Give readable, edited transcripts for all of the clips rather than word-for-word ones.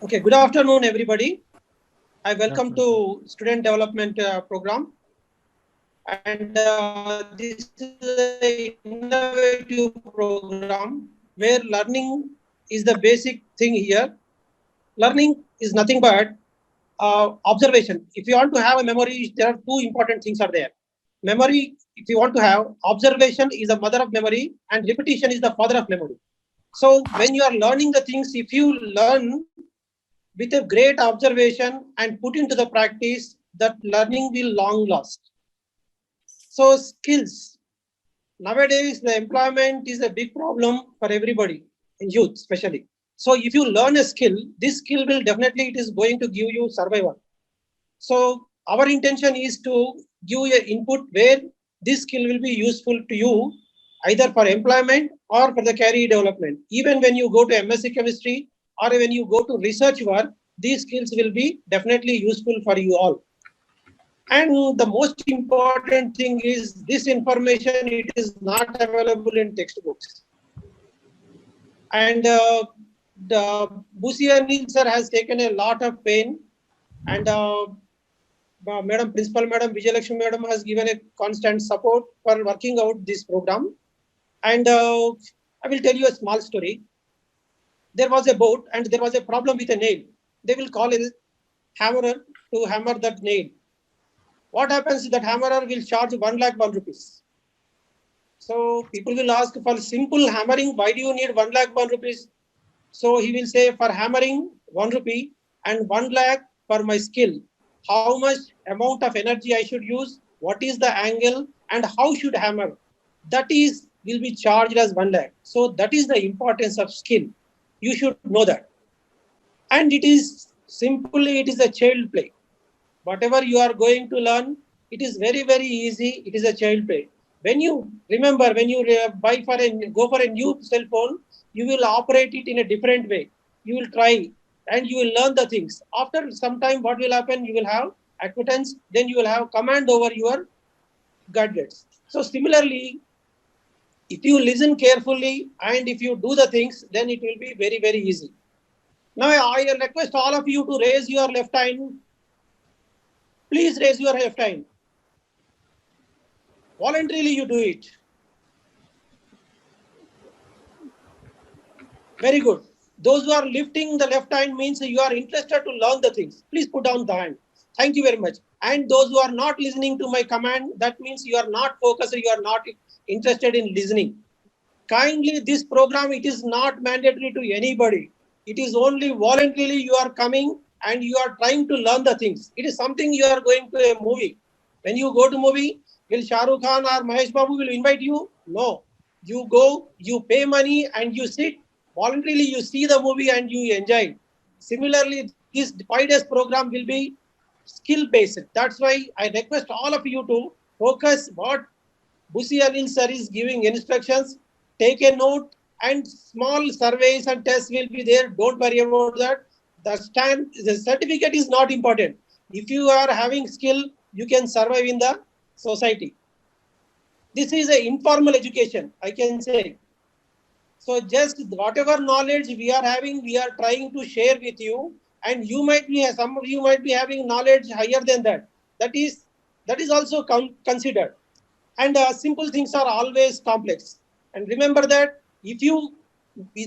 Okay, good afternoon, everybody. I welcome to Student Development Program. And this is an innovative program where learning is the basic thing here. Learning is nothing but observation. If you want to have a memory, there are two important things are there. Memory, if you want to have, observation is the mother of memory and repetition is the father of memory. So when you are learning the things, if you learn with a great observation and put into the practice, that learning will long last. So skills. Nowadays, the employment is a big problem for everybody, in youth especially. So if you learn a skill, this skill will definitely, it is going to give you survival. So our intention is to give you input where this skill will be useful to you, either for employment or for the career development. Even when you go to MSc chemistry or when you go to research work, these skills will be definitely useful for you all. And the most important thing is this information, it is not available in textbooks. And the Busi Anil sir has taken a lot of pain, and Madam Principal Madam Vijayalakshmi Madam has given a constant support for working out this program. And I will tell you a small story. There was a boat and there was a problem with a nail. They will call a hammerer to hammer that nail. What happens is that hammerer will charge 1,01,000 rupees. So people will ask, for simple hammering, why do you need 1,01,000 rupees? So he will say, for hammering 1 rupee and 1 lakh for my skill. How much amount of energy I should use? What is the angle and how should hammer? That is will be charged as 1 lakh. So that is the importance of skill. You should know that. And it is simply, it is a child play. Whatever you are going to learn, it is very, very easy. It is a child play. When you remember, when you go for a new cell phone, you will operate it in a different way. You will try and you will learn the things. After some time, what will happen? You will have acquaintance, then you will have command over your gadgets. So similarly, if you listen carefully and if you do the things, then it will be very, very easy. Now I request all of you to raise your left hand. Please raise your left hand. Voluntarily you do it. Very good. Those who are lifting the left hand means you are interested to learn the things. Please put down the hand. Thank you very much. And those who are not listening to my command, that means you are not focused, you are not interested in listening. Kindly, this program, it is not mandatory to anybody. It is only voluntarily you are coming and you are trying to learn the things. It is something you are going to a movie. When you go to movie, will Shah Rukh Khan or Mahesh Babu will invite you? No. You go, you pay money and you sit. Voluntarily you see the movie and you enjoy. Similarly, this 5 days program will be skill based. That's why I request all of you to focus what Busi Anil sir is giving instructions. Take a note and small surveys and tests will be there. Don't worry about that. The certificate is not important. If you are having skill, you can survive in the society. This is an informal education, I can say. So just whatever knowledge we are having, we are trying to share with you. And you might be, some of you might be having knowledge higher than that. That is also considered. And simple things are always complex. And remember that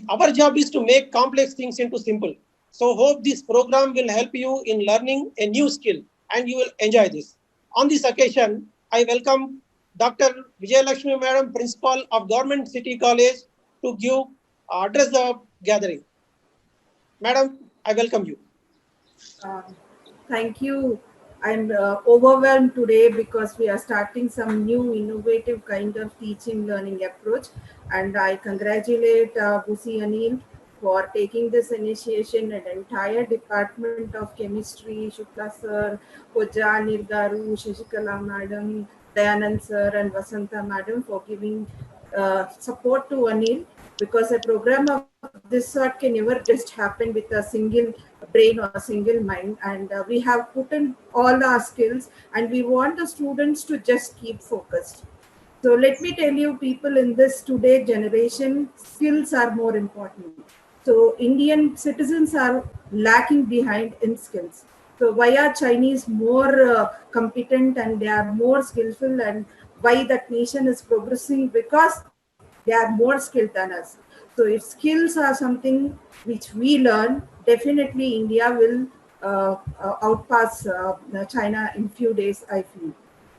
our job is to make complex things into simple. So hope this program will help you in learning a new skill and you will enjoy this. On this occasion, I welcome Dr. Vijayalakshmi Madam, Principal of Government City College, to give address the gathering. Madam, I welcome you. Thank you. I'm overwhelmed today because we are starting some new innovative kind of teaching learning approach. And I congratulate Busi Anil for taking this initiation and entire department of chemistry, Shukla sir, Koja Nirgaru, Shashikala madam, Dayanand sir and Vasanta madam for giving support to Anil, because a program of this sort can never just happen with a single brain or a single mind. And we have put in all our skills and we want the students to just keep focused. So let me tell you, people in this today generation, skills are more important. So Indian citizens are lacking behind in skills. So why are Chinese more competent and they are more skillful, and why that nation is progressing? Because they are more skilled than us. So if skills are something which we learn, definitely India will outpass China in few days, I feel.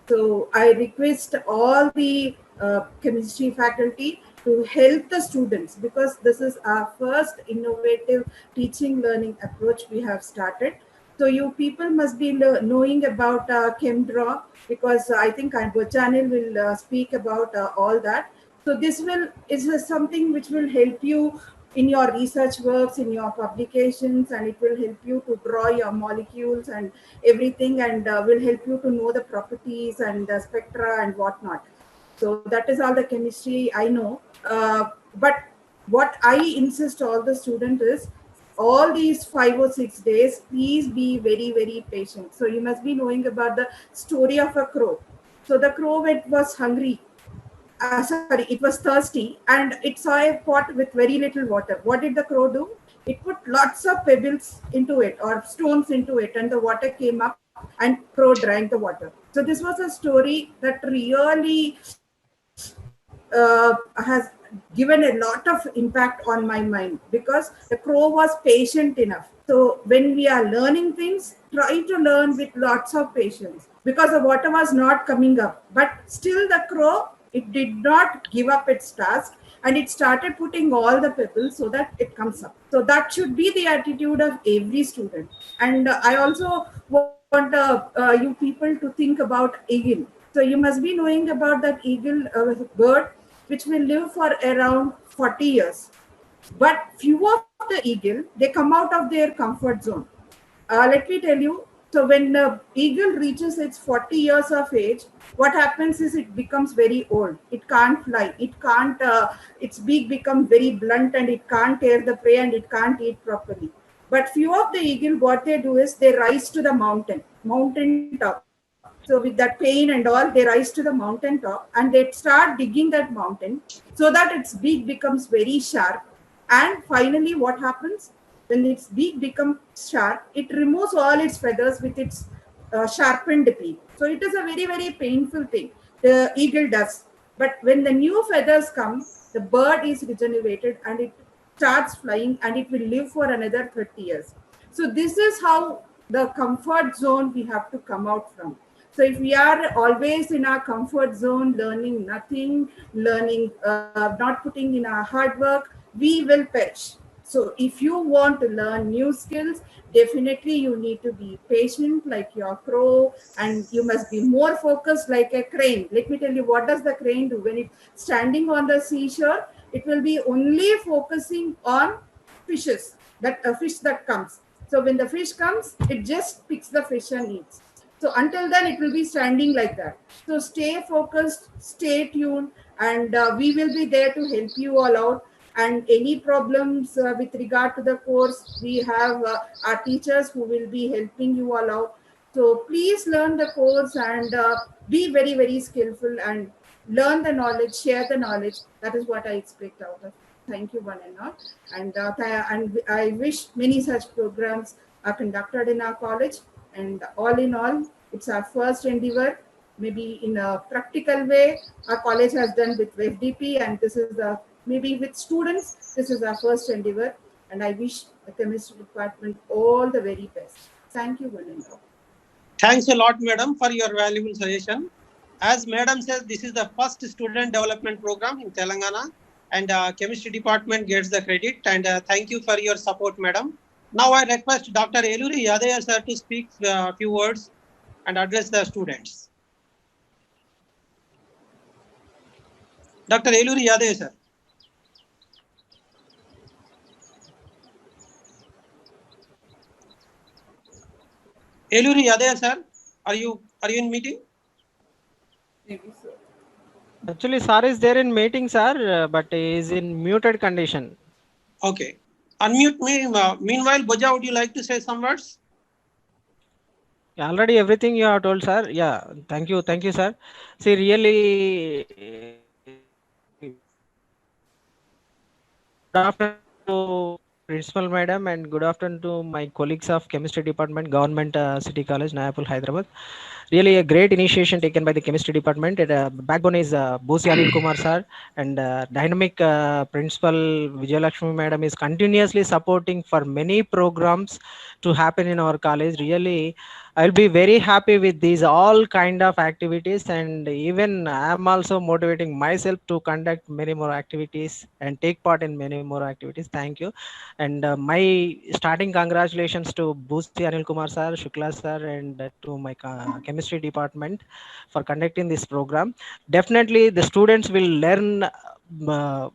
So I request all the chemistry faculty to help the students, because this is our first innovative teaching learning approach we have started. So you people must be knowing about ChemDraw, because I think Bochanil will speak about all that. So this will is something which will help you in your research works, in your publications, and it will help you to draw your molecules and everything, and will help you to know the properties and the spectra and whatnot. So that is all the chemistry I know. But what I insist all the students is, all these 5 or 6 days, please be very, very patient. So you must be knowing about the story of a crow. So the crow, it was hungry, sorry, it was thirsty, and it saw a pot with very little water. What did the crow do? It put lots of pebbles into it or stones into it, and the water came up, and crow drank the water. So this was a story that really has given a lot of impact on my mind, because the crow was patient enough. So when we are learning things, try to learn with lots of patience, because the water was not coming up. But still the crow, it did not give up its task, and it started putting all the pebbles so that it comes up. So that should be the attitude of every student. And I also want you people to think about eagle. So you must be knowing about that eagle bird, which will live for around 40 years. But few of the eagle, they come out of their comfort zone. Let me tell you. So when the eagle reaches its 40 years of age, what happens is it becomes very old. It can't fly. It can't. Its beak becomes very blunt, and it can't tear the prey, and it can't eat properly. But few of the eagle, what they do is they rise to the mountain top. So with that pain and all, they rise to the mountain top, and they start digging that mountain, so that its beak becomes very sharp. And finally, what happens when its beak becomes sharp? It removes all its feathers with its sharpened beak. So it is a very, very painful thing the eagle does. But when the new feathers come, the bird is regenerated, and it starts flying, and it will live for another 30 years. So this is how the comfort zone we have to come out from. So if we are always in our comfort zone, learning nothing, learning, not putting in our hard work, we will perish. So if you want to learn new skills, definitely you need to be patient like your crow, and you must be more focused like a crane. Let me tell you, what does the crane do? When it's standing on the seashore, it will be only focusing on fishes, that a fish that comes. So when the fish comes, it just picks the fish and eats. So until then, it will be standing like that. So stay focused, stay tuned, and we will be there to help you all out. And any problems with regard to the course, we have our teachers who will be helping you all out. So please learn the course, and be very, very skillful, and learn the knowledge, share the knowledge. That is what I expect out of. Thank you, one and all. And and I wish many such programs are conducted in our college. And all in all, it's our first endeavor. Maybe in a practical way, our college has done with FDP, and this is the maybe with students. This is our first endeavor, and I wish the chemistry department all the very best. Thank you, one and all. Thanks a lot, madam, for your valuable suggestion. As madam says, this is the first student development program in Telangana, and chemistry department gets the credit. And thank you for your support, madam. Now I request Dr. Eluri Yadaya sir to speak a few words and address the students. Dr. Eluri Yadaya sir. Eluri Yadaya sir, are you in meeting? Maybe so. Actually, sir is there in meeting, sir, but he is in muted condition. Okay. Unmute me. Meanwhile, Boja, would you like to say some words? Already everything you have told, sir. Yeah, thank you, sir. See, really, good afternoon to Principal Madam, and good afternoon to my colleagues of Chemistry Department, Government City College, Nayapur, Hyderabad. Really a great initiation taken by the Chemistry Department. Backbone is Bosi Anil Kumar sir, and dynamic Principal Vijayalakshmi Madam is continuously supporting for many programs to happen in our college. Really, I'll be very happy with these all kind of activities, and even I'm also motivating myself to conduct many more activities and take part in many more activities. Thank you. And my starting congratulations to Bhusi Anil Kumar sir, Shukla sir, and to my chemistry department for conducting this program. Definitely, the students will learn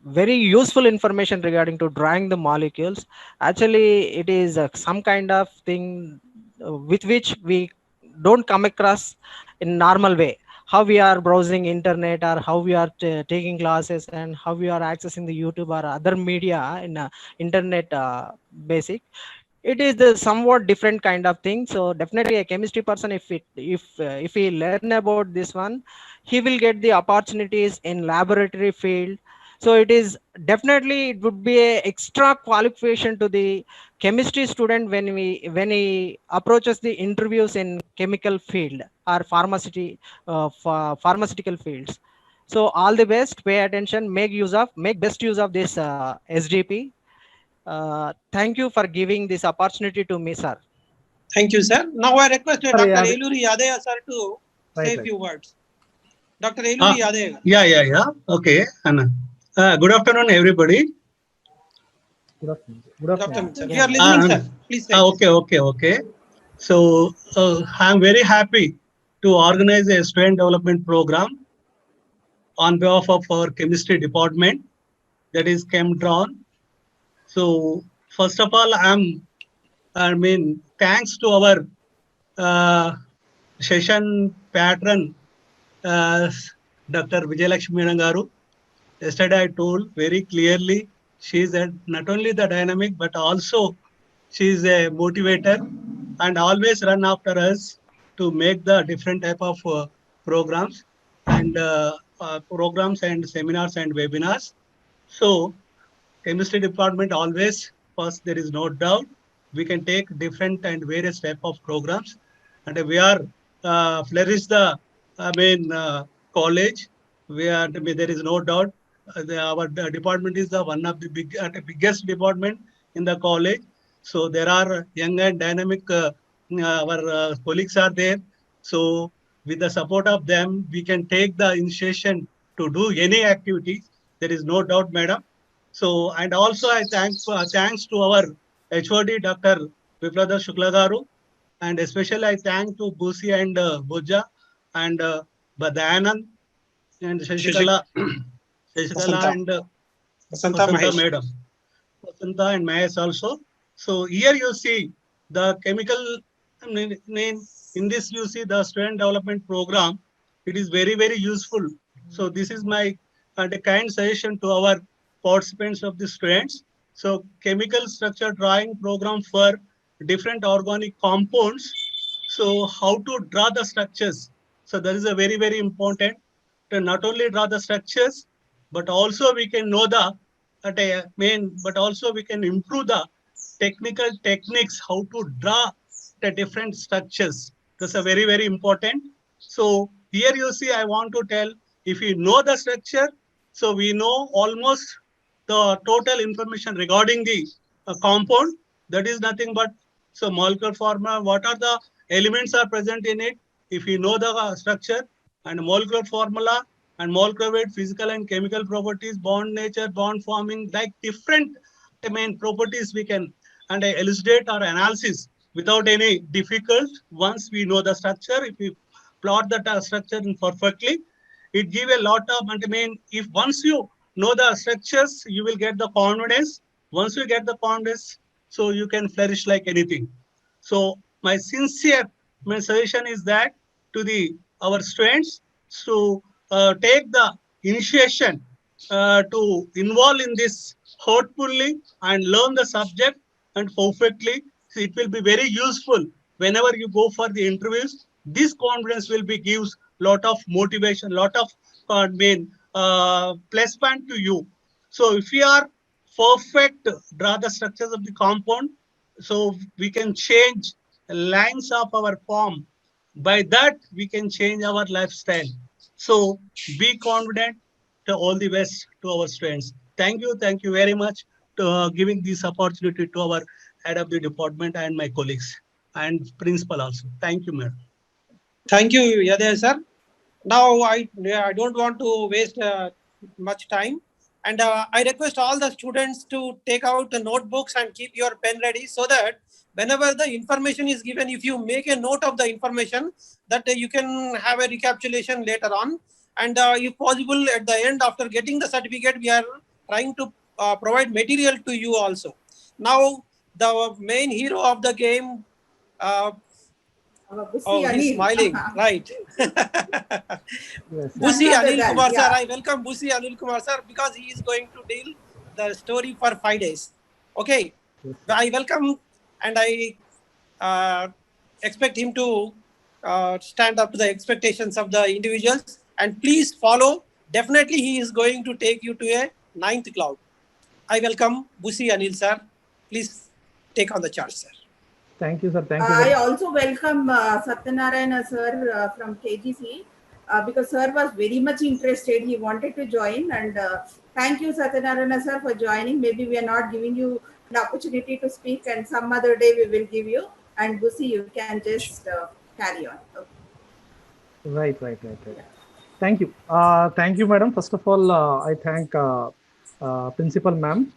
very useful information regarding to drawing the molecules. Actually, it is some kind of thing with which we don't come across in normal way. How we are browsing internet, or how we are taking classes, and how we are accessing the YouTube or other media in internet basic. It is the somewhat different kind of thing. So definitely a chemistry person, if he learn about this one, he will get the opportunities in laboratory field. So it is definitely, it would be a extra qualification to the chemistry student when he approaches the interviews in chemical field or pharmaceutical fields. So all the best, pay attention, make best use of this sdp. Thank you for giving this opportunity to me, sir. Thank you, sir. Now I request Sorry, Dr. Eluri Yadaya, sir, to say a right. few words. Dr. Eluri Yadaya. Yeah. Okay. And, good afternoon, everybody. Good afternoon. Good afternoon, sir. We are listening, sir. Please say. Okay. So, I'm very happy to organize a student development program on behalf of our chemistry department, that is ChemDrawn. So, first of all, thanks to our session patron, Dr. Vijayalakshmi Garu. Yesterday, I told very clearly, she is not only the dynamic, but also she is a motivator and always run after us to make the different type of programs and seminars and webinars. So, chemistry department always, first, there is no doubt, we can take different and various type of programs, and we are flourish the college. There is no doubt. Our department is the one of the biggest department in the college. So there are young and dynamic our colleagues are there. So with the support of them, we can take the initiation to do any activity. There is no doubt, madam. So, and also I thanks to our HOD, Dr. Viplada Shukla Garu, and especially I thank to Busi and Bhuja and Badayanand and Shashikala and Vasanta madam, Vasanta and Mahesh also. So here you see the chemical, in this you see the student development program. It is very, very useful. So this is my a kind suggestion to our participants of the students. So chemical structure drawing program for different organic compounds. So how to draw the structures. So that is a very, very important to not only draw the structures, but also we can know but also we can improve the technical techniques, how to draw the different structures. That's a very, very important. So here you see, I want to tell, if you know the structure, so we know almost the total information regarding the compound. That is nothing but, so molecular formula, what are the elements are present in it. If you know the structure and molecular formula and molecular weight, physical and chemical properties, bond nature, bond forming, like different properties we can and elucidate our analysis without any difficult. Once we know the structure, if we plot the structure perfectly, it give a lot of, if once you know the structures, you will get the confidence. Once you get the confidence, so you can flourish like anything. So my sincere suggestion is that to the our students to take the initiation to involve in this thoughtfully and learn the subject and perfectly. So it will be very useful whenever you go for the interviews. This confidence will be gives lot of motivation, lot of plus point to you. So if you are perfect draw the structures of the compound, so we can change lines of our form. By that, we can change our lifestyle. So be confident. To all the best to our students. Thank you very much to giving this opportunity to our head of the department and my colleagues and principal also. Thank you, madam. Thank you, Yadaya sir. Now I don't want to waste much time, and I request all the students to take out the notebooks and keep your pen ready, so that whenever the information is given, if you make a note of the information, that you can have a recapitulation later on, and if possible at the end after getting the certificate, we are trying to provide material to you also. Now the main hero of the game. Busi Oh, he's Anil. smiling. Right. Yes, yes. Busi None other Anil than, Kumar sir. yeah. I welcome Busi Anil Kumar sir because he is going to deal the story for 5 days. Okay. Yes, I welcome and I uh, expect him to stand up to the expectations of the individuals, and please follow. Definitely, he is going to take you to a ninth cloud. I welcome Busi Anil sir. Please take on the charge, sir. Thank you, sir. Thank you very I much. also welcome Satyanarayana sir from KGC because sir was very much interested. He wanted to join, and thank you, Satyanarayana sir, for joining. Maybe we are not giving you an opportunity to speak, and some other day we will give you. And Busi, you can just carry on. Okay. Right. Thank you. Thank you, madam. First of all, I thank Principal ma'am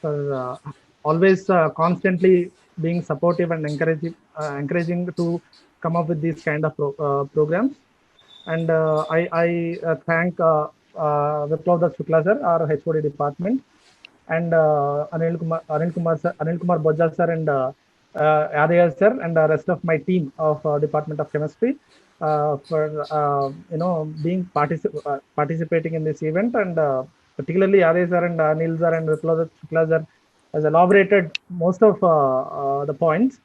for always constantly being supportive and encouraging to come up with these kind of programs. And I thank Viplav Dutt Shukla sir, our HOD department, and Anil Kumar Bojja sir, and Adaya sir, and the rest of my team of Department of Chemistry for being participating in this event, and particularly Adaya sir and Anil sir and Viplav Dutt Shukla sir has elaborated most of the points.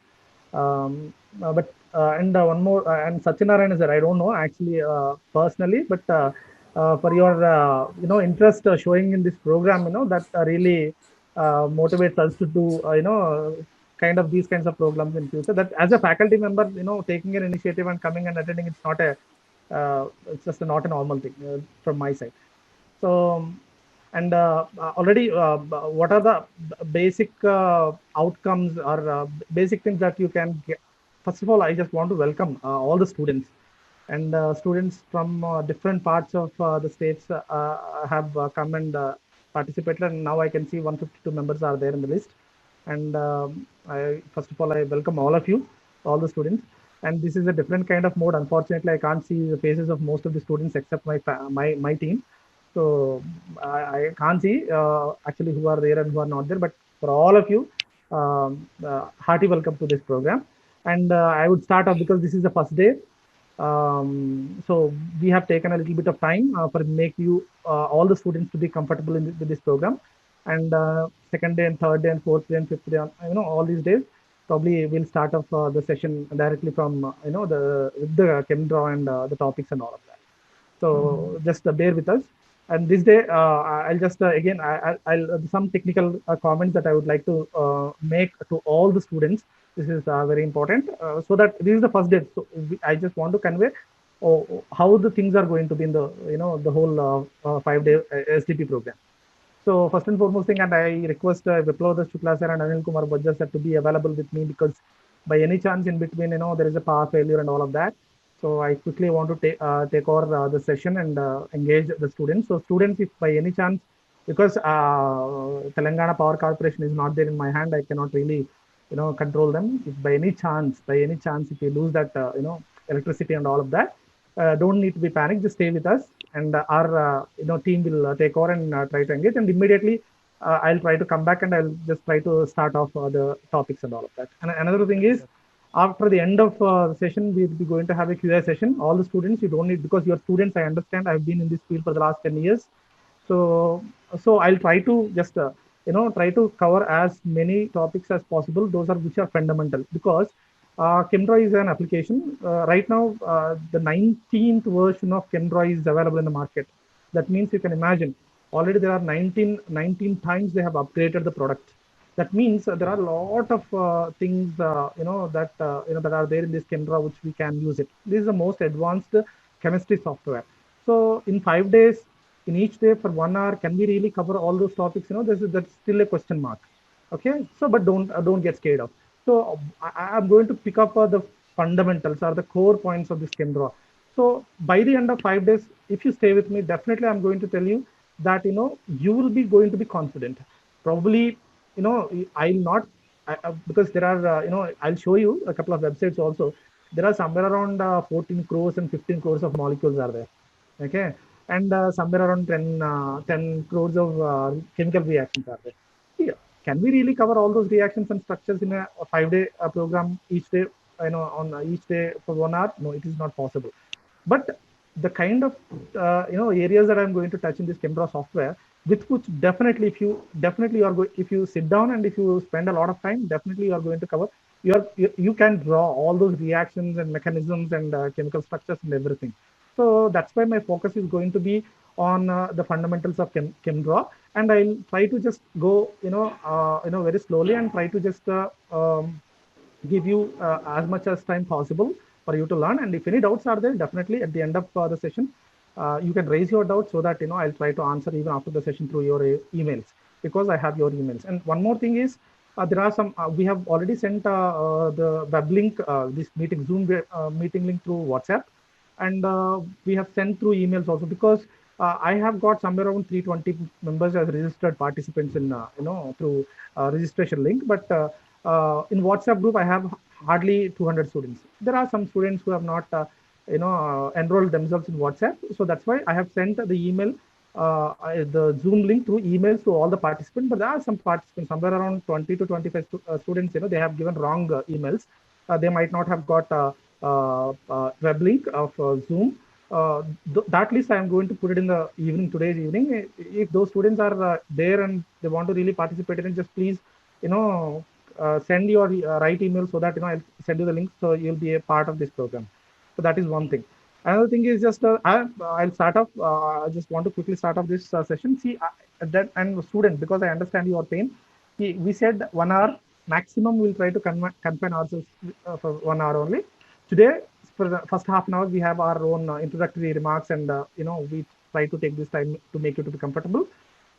But and one more and Satyanarayana sir, I don't know actually personally, but for your interest showing in this program, that really motivates us to do kind of these kinds of programs in future. That as a faculty member, taking an initiative and coming and attending, it's not a it's just not a normal thing from my side. So and already, what are the basic outcomes or basic things that you can get? First of all, I just want to welcome all the students, and students from different parts of the states have come and participated. And now I can see 152 members are there in the list. And first of all, I welcome all of you, all the students. And this is a different kind of mode. Unfortunately, I can't see the faces of most of the students except my team. So I can't see actually who are there and who are not there. But for all of you, hearty welcome to this program. And I would start off because this is the first day. So we have taken a little bit of time for make you all the students to be comfortable with this program. And second day and third day and fourth day and fifth day, all these days, probably we'll start off the session directly from the ChemDraw and the topics and all of that. So just bear with us. And this day, I'll just again, I'll some technical comments that I would like to make to all the students. This is very important, so that this is the first day. So I just want to convey how the things are going to be in the the whole 5-day SDP program. So first and foremost thing, and I request Viplav Dutt Shukla sir and Anil Kumar Bojja sir to be available with me, because by any chance in between, there is a power failure and all of that. So I quickly want to take over the session and engage the students. So students, if by any chance, because Telangana Power Corporation is not there in my hand, I cannot really, control them. If by any chance, if you lose that, electricity and all of that, don't need to be panicked. Just stay with us, and our team will take over and try to engage. And immediately, I'll try to come back and I'll just try to start off the topics and all of that. And another thing is, after the end of the session, we'll be going to have a Q&A session. All the students, you don't need, because you're students, I understand. I've been in this field for the last 10 years. So I'll try to just, try to cover as many topics as possible. Those are which are fundamental, because ChemDraw is an application. Right now, the 19th version of ChemDraw is available in the market. That means you can imagine already there are 19 times they have upgraded the product. That means there are a lot of things that are there in this Kendra which we can use it. This is the most advanced chemistry software. So in 5 days, in each day for 1 hour, can we really cover all those topics? That's still a question mark. Okay, so but don't get scared of. So I'm going to pick up the fundamentals or the core points of this Kendra. So by the end of 5 days, if you stay with me, definitely I'm going to tell you that you will be going to be confident. Probably, I'll not because there are I'll show you a couple of websites also. There are somewhere around 14 crores and 15 crores of molecules are there. Okay, and somewhere around 10 crores of chemical reactions are there. Yeah. Can we really cover all those reactions and structures in a 5 day program each day? On each day for 1 hour? No, it is not possible. But the kind of areas that I'm going to touch in this Chemdra software, with which definitely, if you sit down and if you spend a lot of time, definitely you are going to cover. You can draw all those reactions and mechanisms and chemical structures and everything. So that's why my focus is going to be on the fundamentals of Chemdra, and I'll try to just go very slowly and try to just give you as much as time possible for you to learn. And if any doubts are there, definitely at the end of the session, you can raise your doubts so that I'll try to answer even after the session through your emails, because I have your emails. And one more thing is, there are some we have already sent the web link, this meeting Zoom meeting link through WhatsApp, and we have sent through emails also, because I have got somewhere around 320 members as registered participants in through registration link, but in WhatsApp group I have hardly 200 students. There are some students who have not enrolled themselves in WhatsApp, so that's why I have sent the email, the Zoom link through emails to all the participants. But there are some participants, somewhere around 20 to 25 students, they have given wrong emails. They might not have got web link of Zoom. That list I am going to put it in the today's evening. If those students are there and they want to really participate in it, just please, send your right email so that I'll send you the link, so you'll be a part of this program. So that is one thing. Another thing is just I'll start off. I just want to quickly start off this session. See, that and student, because I understand your pain. We said 1 hour maximum. We'll try to confine ourselves for 1 hour only. Today, for the first half an hour, we have our own introductory remarks, and we try to take this time to make you to be comfortable.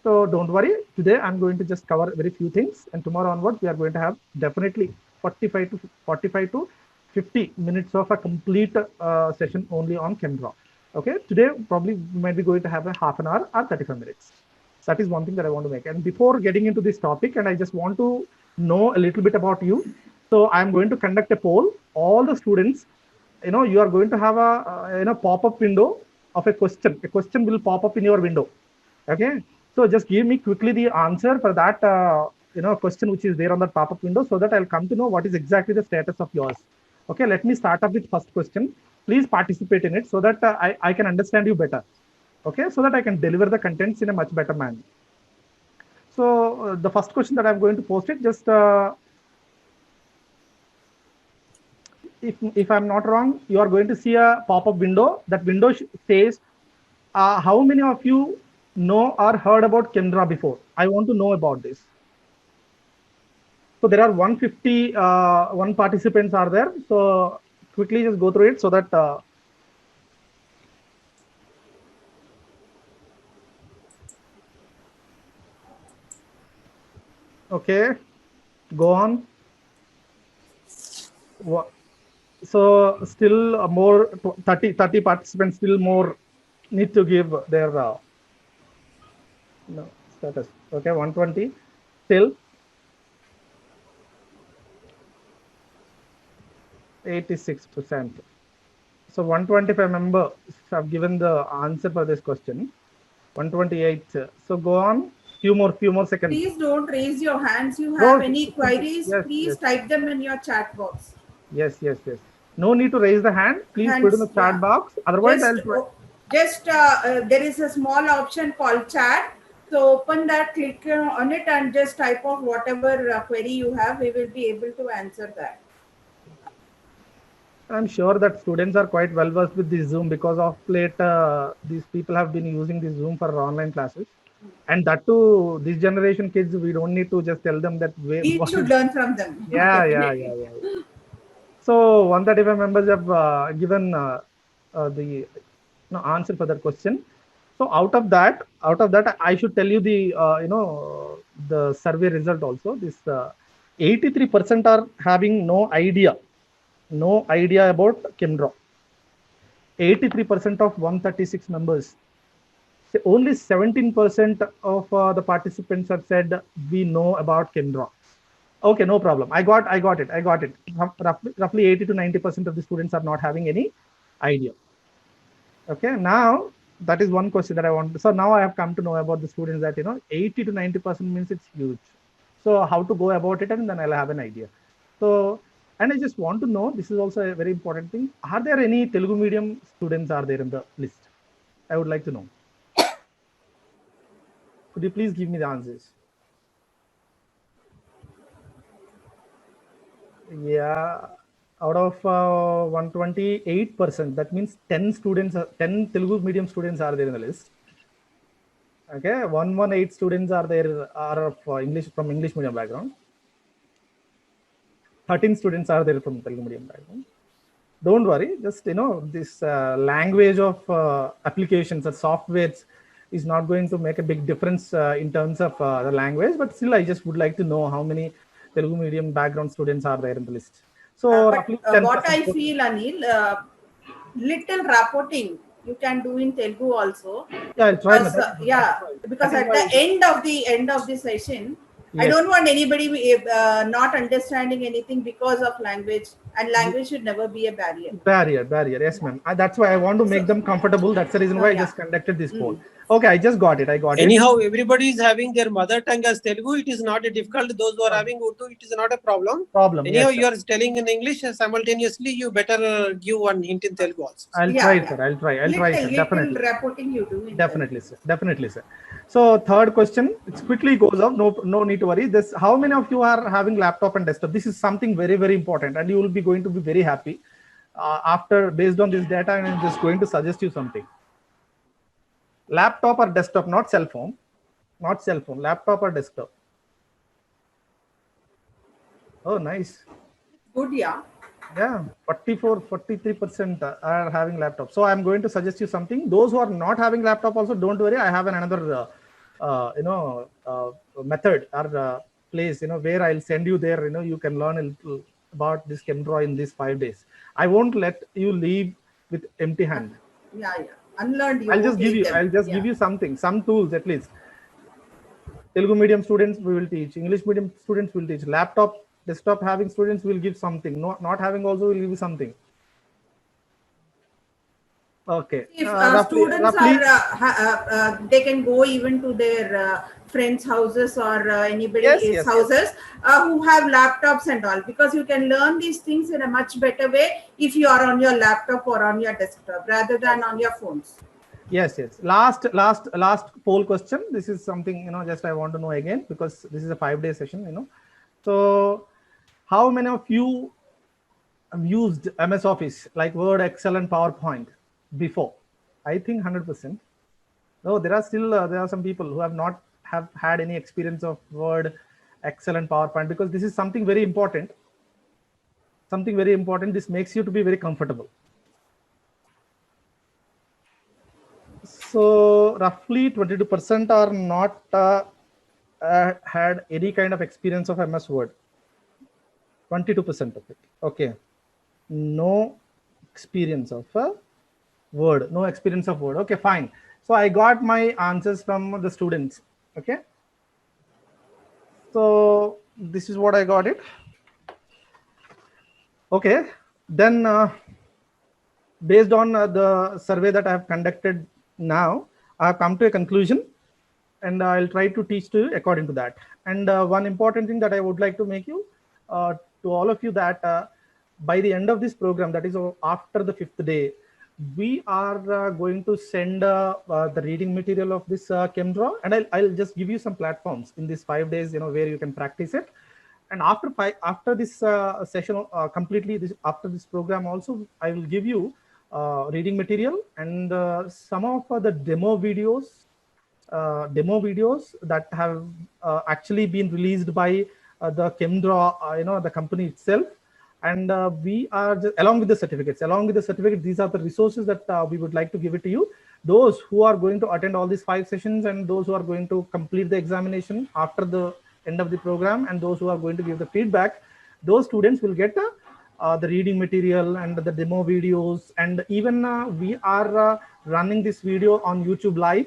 So don't worry. Today I'm going to just cover very few things, and tomorrow onwards we are going to have definitely 45 to 50 minutes of a complete session only on Chemdra. Okay. Today probably we might be going to have a half an hour or 35 minutes. That is one thing that I want to make. And before getting into this topic, and I just want to know a little bit about you. So I'm going to conduct a poll. All the students, you are going to have a pop-up window of a question. A question will pop up in your window. Okay. So just give me quickly the answer for that question which is there on that pop-up window, so that I'll come to know what is exactly the status of yours. Okay, let me start up with first question. Please participate in it so that I can understand you better. Okay, so that I can deliver the contents in a much better manner. So the first question that I'm going to post it, just if I'm not wrong, you are going to see a pop-up window. That window says, how many of you know or heard about Chemdra before? I want to know about this. So there are 151 participants are there. So quickly just go through it so that okay, go on. So still more 30 participants, still more need to give their status. Okay, 120 still 86%. So 125 members have given the answer for this question. 128. So go on. Few more seconds. Please don't raise your hands. You have any queries? Yes, please type them in your chat box. Yes. No need to raise the hand. Please put in the chat box. Otherwise, just there is a small option called chat. So open that, click on it, and just type of whatever query you have. We will be able to answer that. I'm sure that students are quite well versed with this Zoom, because of late these people have been using this Zoom for online classes. And that too, this generation kids, we don't need to just tell them that way. We should learn from them. Yeah. So 135 members have given the answer for that question. So out of that, I should tell you the the survey result also. This 83% are having no idea about ChemDraw. 83% of 136 members. So only 17% of the participants have said we know about ChemDraw. Okay, no problem. I got it. Roughly 80 to 90% of the students are not having any idea. Okay, now that is one question that I want. So now I have come to know about the students that 80 to 90% means it's huge. So how to go about it, and then I'll have an idea. So, and I just want to know, this is also a very important thing. Are there any Telugu medium students are there in the list? I would like to know. Could you please give me the answers? Yeah, out of 128%, that means 10 students, 10 Telugu medium students are there in the list. Okay, 118 students are there are of English from English medium background. 13 students are there from Telugu medium background. Don't worry, just this language of applications or softwares is not going to make a big difference in terms of the language, but still I just would like to know how many Telugu medium background students are there in the list. So what I feel, Anil, little rapporting you can do in Telugu also. Yeah, I'll try. Because at the end of the session, yes. I don't want anybody not understanding anything because of language, and language should never be a barrier. Barrier. Yes, ma'am. That's why I want to make them comfortable. That's the reason why I just conducted this poll. Okay, I just got it. Anyhow, everybody is having their mother tongue as Telugu. It is not a difficult. Those who are having Urdu, it is not a problem. Anyhow, yes, you are telling in English simultaneously. You better give one hint in Telugu also. I'll try, sir. I'll try, sir. Definitely. Reporting you do. Definitely, sir. So third question, it quickly goes up. No need to worry. This, how many of you are having laptop and desktop? This is something very, very important, and you will be going to be very happy based on this data. And I'm just going to suggest you something. Laptop or desktop, not cell phone, laptop or desktop. Oh, nice. Good, yeah. 43% are having laptop. So I'm going to suggest you something. Those who are not having laptop also, don't worry, I have another method or place where I'll send you there. You can learn a little about this ChemDraw in these 5 days. I won't let you leave with empty hand. Unlearned. I'll just give you something, some tools at least. Telugu medium students we will teach, English medium students will teach, laptop, desktop having students will give something, not having also will give something. Okay. If students are, they can go even to their friends' houses or anybody's houses who have laptops and all, because you can learn these things in a much better way if you are on your laptop or on your desktop rather than on your phones. Yes. Last poll question. This is something just I want to know again, because this is a 5-day session. So how many of you have used MS Office like Word, Excel, and PowerPoint before? I think 100%. No, there are some people who have not had any experience of Word, Excel, and PowerPoint, because this is something very important. This makes you to be very comfortable. So roughly 22% are not had any kind of experience of MS Word. 22% of it. Okay, no experience of Word. Okay, fine. So I got my answers from the students. Okay, so this is what I got it. Okay, then based on the survey that I have conducted now, I have come to a conclusion, and I'll try to teach to you according to that. And one important thing that I would like to make you to all of you, that by the end of this program, that is after the 5th day, we are going to send the reading material of this ChemDraw, and I'll just give you some platforms in these 5 days, where you can practice it. And after this session completely, after this program also, I will give you reading material and some of the demo videos demo videos that have actually been released by the ChemDraw, the company itself. And we are just, along with the certificate, these are the resources that we would like to give it to you. Those who are going to attend all these 5 sessions, and those who are going to complete the examination after the end of the program, and those who are going to give the feedback, those students will get the reading material and the demo videos. And even we are running this video on YouTube live.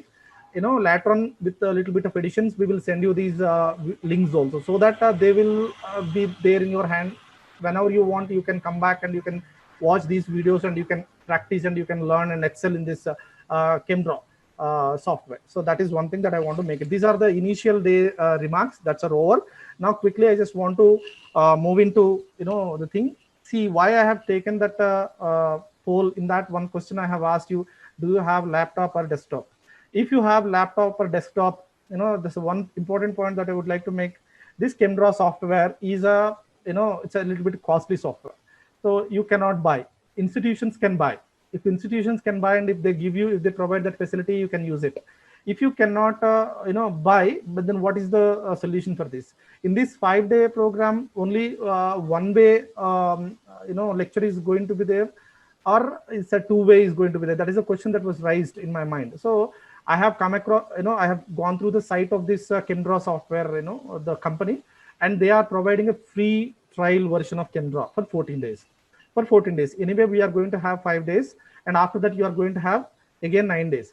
Later on, with a little bit of additions, we will send you these links also, so that they will be there in your hand. Whenever you want, you can come back and you can watch these videos, and you can practice and you can learn and excel in this ChemDraw software. So that is one thing that I want to make it. These are the initial day remarks that are over. Now quickly, I just want to move into the thing. See why I have taken that poll. In that one question I have asked you, do you have laptop or desktop? If you have laptop or desktop, this is one important point that I would like to make. This ChemDraw software is it's a little bit costly software, so you cannot buy. Institutions can buy. If institutions can buy, and if they provide that facility, you can use it. If you cannot buy, but then what is the solution for this? In this 5-day program, only one way lecture is going to be there, or it's a 2-way is going to be there? That is a question that was raised in my mind. So I have come across, I have gone through the site of this ChemDraw software, the company, and they are providing a free trial version of ChemDraw for 14 days. For 14 days. Anyway, we are going to have 5 days, and after that, you are going to have again 9 days.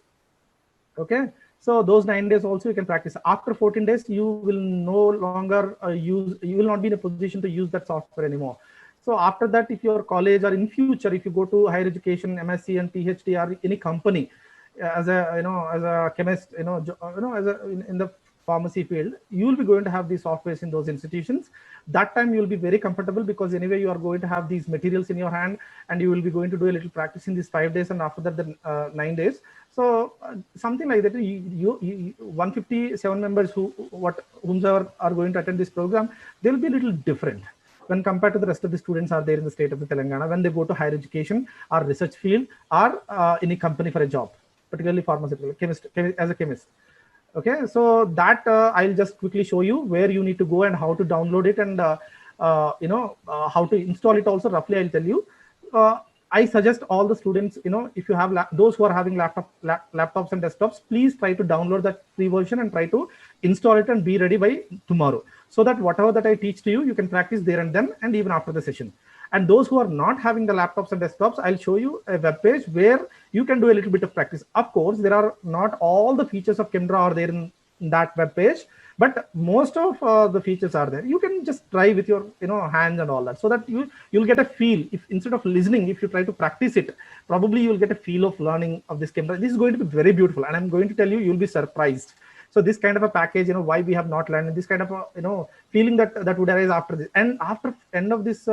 Okay. So those 9 days also you can practice. After 14 days, you will no longer you will not be in a position to use that software anymore. So after that, if your college or in future, if you go to higher education, MSc and PhD or any company, as a chemist, in the pharmacy field, you will be going to have these softwares in those institutions. That time you will be very comfortable, because anyway you are going to have these materials in your hand, and you will be going to do a little practice in these 5 days, and after that the 9 days. So something like that. You 157 members whomsoever are going to attend this program, they will be a little different when compared to the rest of the students are there in the state of the Telangana when they go to higher education or research field or any company for a job, particularly pharmaceutical chemist, as a chemist. Okay, so that I'll just quickly show you where you need to go and how to download it, and how to install it also. Roughly, I'll tell you. I suggest all the students, if you have those who are having laptops and desktops, please try to download that free version and try to install it and be ready by tomorrow, so that whatever that I teach to you, you can practice there and then, and even after the session. And those who are not having the laptops and desktops, I'll show you a web page where you can do a little bit of practice. Of course, there are not all the features of ChemDraw are there in that web page, but most of the features are there. You can just try with your hands and all that, so that you'll get a feel. If instead of listening, if you try to practice it, probably you'll get a feel of learning of this ChemDraw. This is going to be very beautiful, and I'm going to tell you, you'll be surprised. So this kind of a package, why we have not learned, this kind of a feeling that would arise after this, and after end of this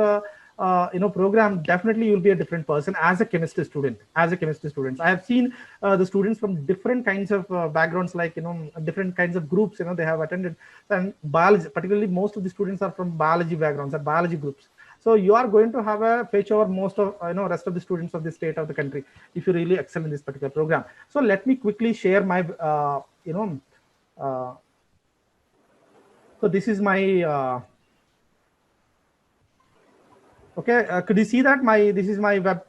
program, definitely you'll be a different person as a chemistry student. I have seen the students from different kinds of backgrounds, like different kinds of groups they have attended, and biology, particularly most of the students are from biology backgrounds and biology groups. So you are going to have a fetch over most of rest of the students of the state of the country if you really excel in this particular program. So let me quickly share my so this is my okay, could you see that this is my web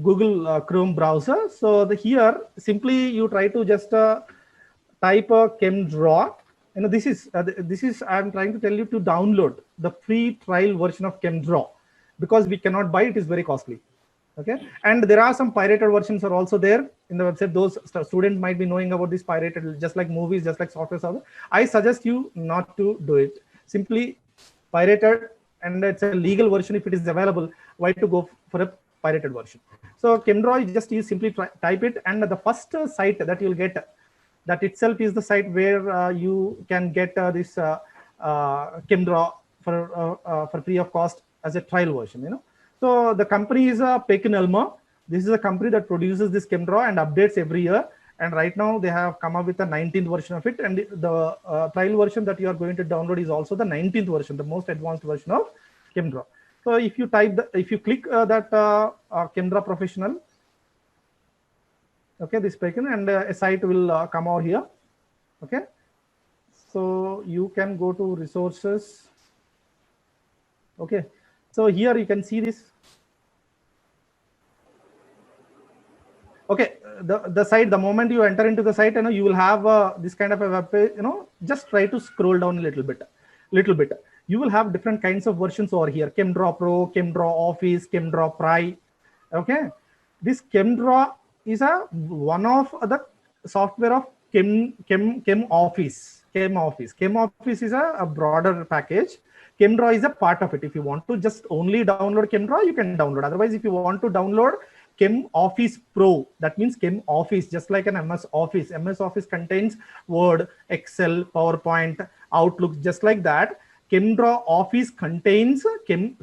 Google Chrome browser. So here simply you try to just type a ChemDraw. This is I'm trying to tell you to download the free trial version of ChemDraw, because we cannot buy it, is very costly. Okay, and there are some pirated versions are also there in the website. Those students might be knowing about this pirated, just like movies, just like software server. I suggest you not to do it. Simply pirated, and it's a legal version if it is available. Why to go for a pirated version? So ChemDraw, you simply type it, and the first site that you'll get, that itself is the site where you can get this ChemDraw for free of cost as a trial version. So the company is PekinElmer. This is a company that produces this ChemDraw and updates every year. And right now they have come up with the 19th version of it. And the trial version that you are going to download is also the 19th version, the most advanced version of ChemDraw. So if you click that ChemDraw Professional, okay, this Pekin, and a site will come out here. Okay, so you can go to resources. Okay, so here you can see this. Okay, the site, the moment you enter into the site, you will have this kind of a web page. Just try to scroll down a little bit. You will have different kinds of versions over here: ChemDraw Pro, ChemDraw Office, ChemDraw Pri. Okay, this ChemDraw is one of the software of Chem Office. Chem Office is a broader package. ChemDraw is a part of it. If you want to just only download ChemDraw, you can download. Otherwise, if you want to download Chem Office Pro, that means Chem Office, just like an MS Office. MS Office contains Word, Excel, PowerPoint, Outlook, just like that. ChemDraw Office contains Chem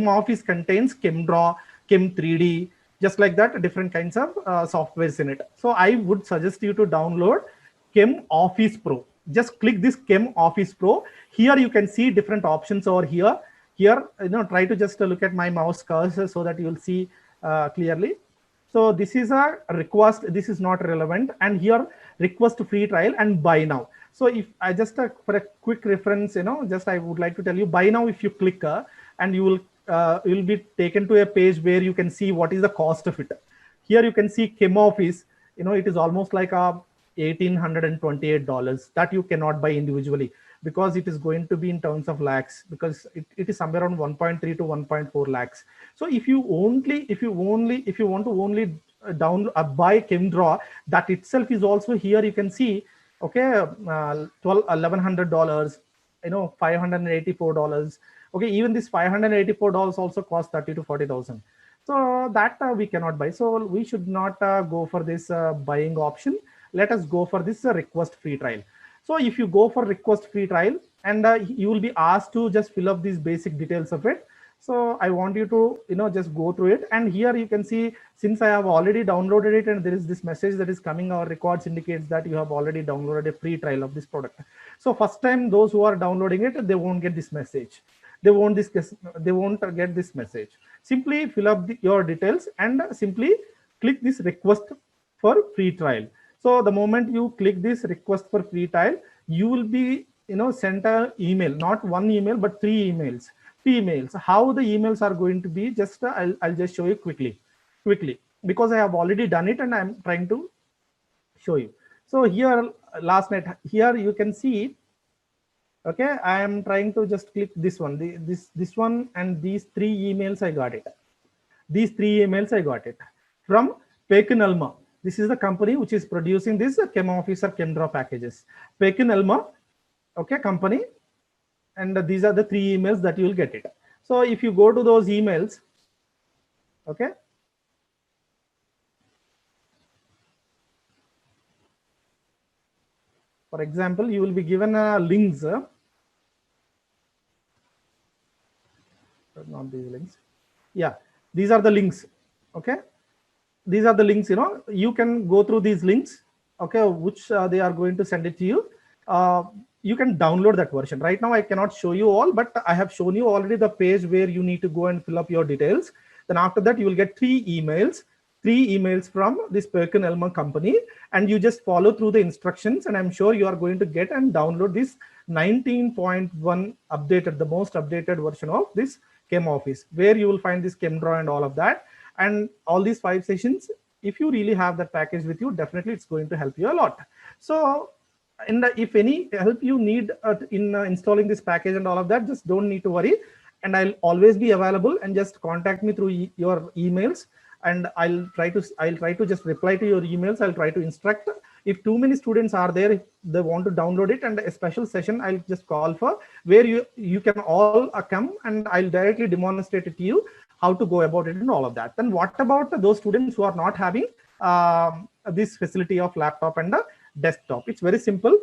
Office contains ChemDraw, Chem 3D, just like that, different kinds of softwares in it. So I would suggest you to download Chem Office Pro. Just click this Chem Office Pro. Here you can see different options over here. Here, try to just look at my mouse cursor so that you will see clearly. So this is a request. This is not relevant. And here, request free trial and buy now. So if I just for a quick reference, just I would like to tell you, buy now. If you click and you will be taken to a page where you can see what is the cost of it. Here you can see Chem Office. It is almost like a $1,828 that you cannot buy individually, because it is going to be in terms of lakhs, because it is somewhere around 1.3 to 1.4 lakhs. So if you want to only download buy ChemDraw, that itself is also here. You can see, okay, $1,100, $584. Okay, even this $584 also costs 30 to 40,000. So that we cannot buy. So we should not go for this buying option. Let us go for this request free trial. So if you go for request free trial, and you will be asked to just fill up these basic details of it. So I want you to, just go through it. And here you can see, since I have already downloaded it and there is this message that is coming, our records indicates that you have already downloaded a free trial of this product. So first time those who are downloading it, they won't get this message. They won't get this message. Simply fill up your details and simply click this request for free trial. So the moment you click this request for free trial, you will be sent an email, not one email, but three emails. How the emails are going to be, just I'll just show you quickly, because I have already done it and I'm trying to show you. So here last night, here you can see, okay, I am trying to just click this one, this one, and these three emails I got it. These three emails I got it from PekinElmer. This is the company which is producing this Chem Office or ChemDraw packages. PekinElmer, okay, company. And these are the three emails that you will get it. So if you go to those emails, okay. For example, you will be given links. Not these links. Yeah, these are the links. Okay. These are the links, you can go through these links, okay, which they are going to send it to you. You can download that version. Right now, I cannot show you all, but I have shown you already the page where you need to go and fill up your details. Then after that, you will get three emails from this PekinElmer company, and you just follow through the instructions. And I'm sure you are going to get and download this 19.1 updated, the most updated version of this Chem Office, where you will find this ChemDraw and all of that. And all these 5 sessions, if you really have that package with you, definitely it's going to help you a lot. So, and if any help you need in installing this package and all of that, just don't need to worry. And I'll always be available, and just contact me through your emails. And I'll try to just reply to your emails. I'll try to instruct. If too many students are there, if they want to download it, and a special session I'll just call for, where you can all come, and I'll directly demonstrate it to you how to go about it and all of that. Then what about those students who are not having this facility of laptop and a desktop? It's very simple.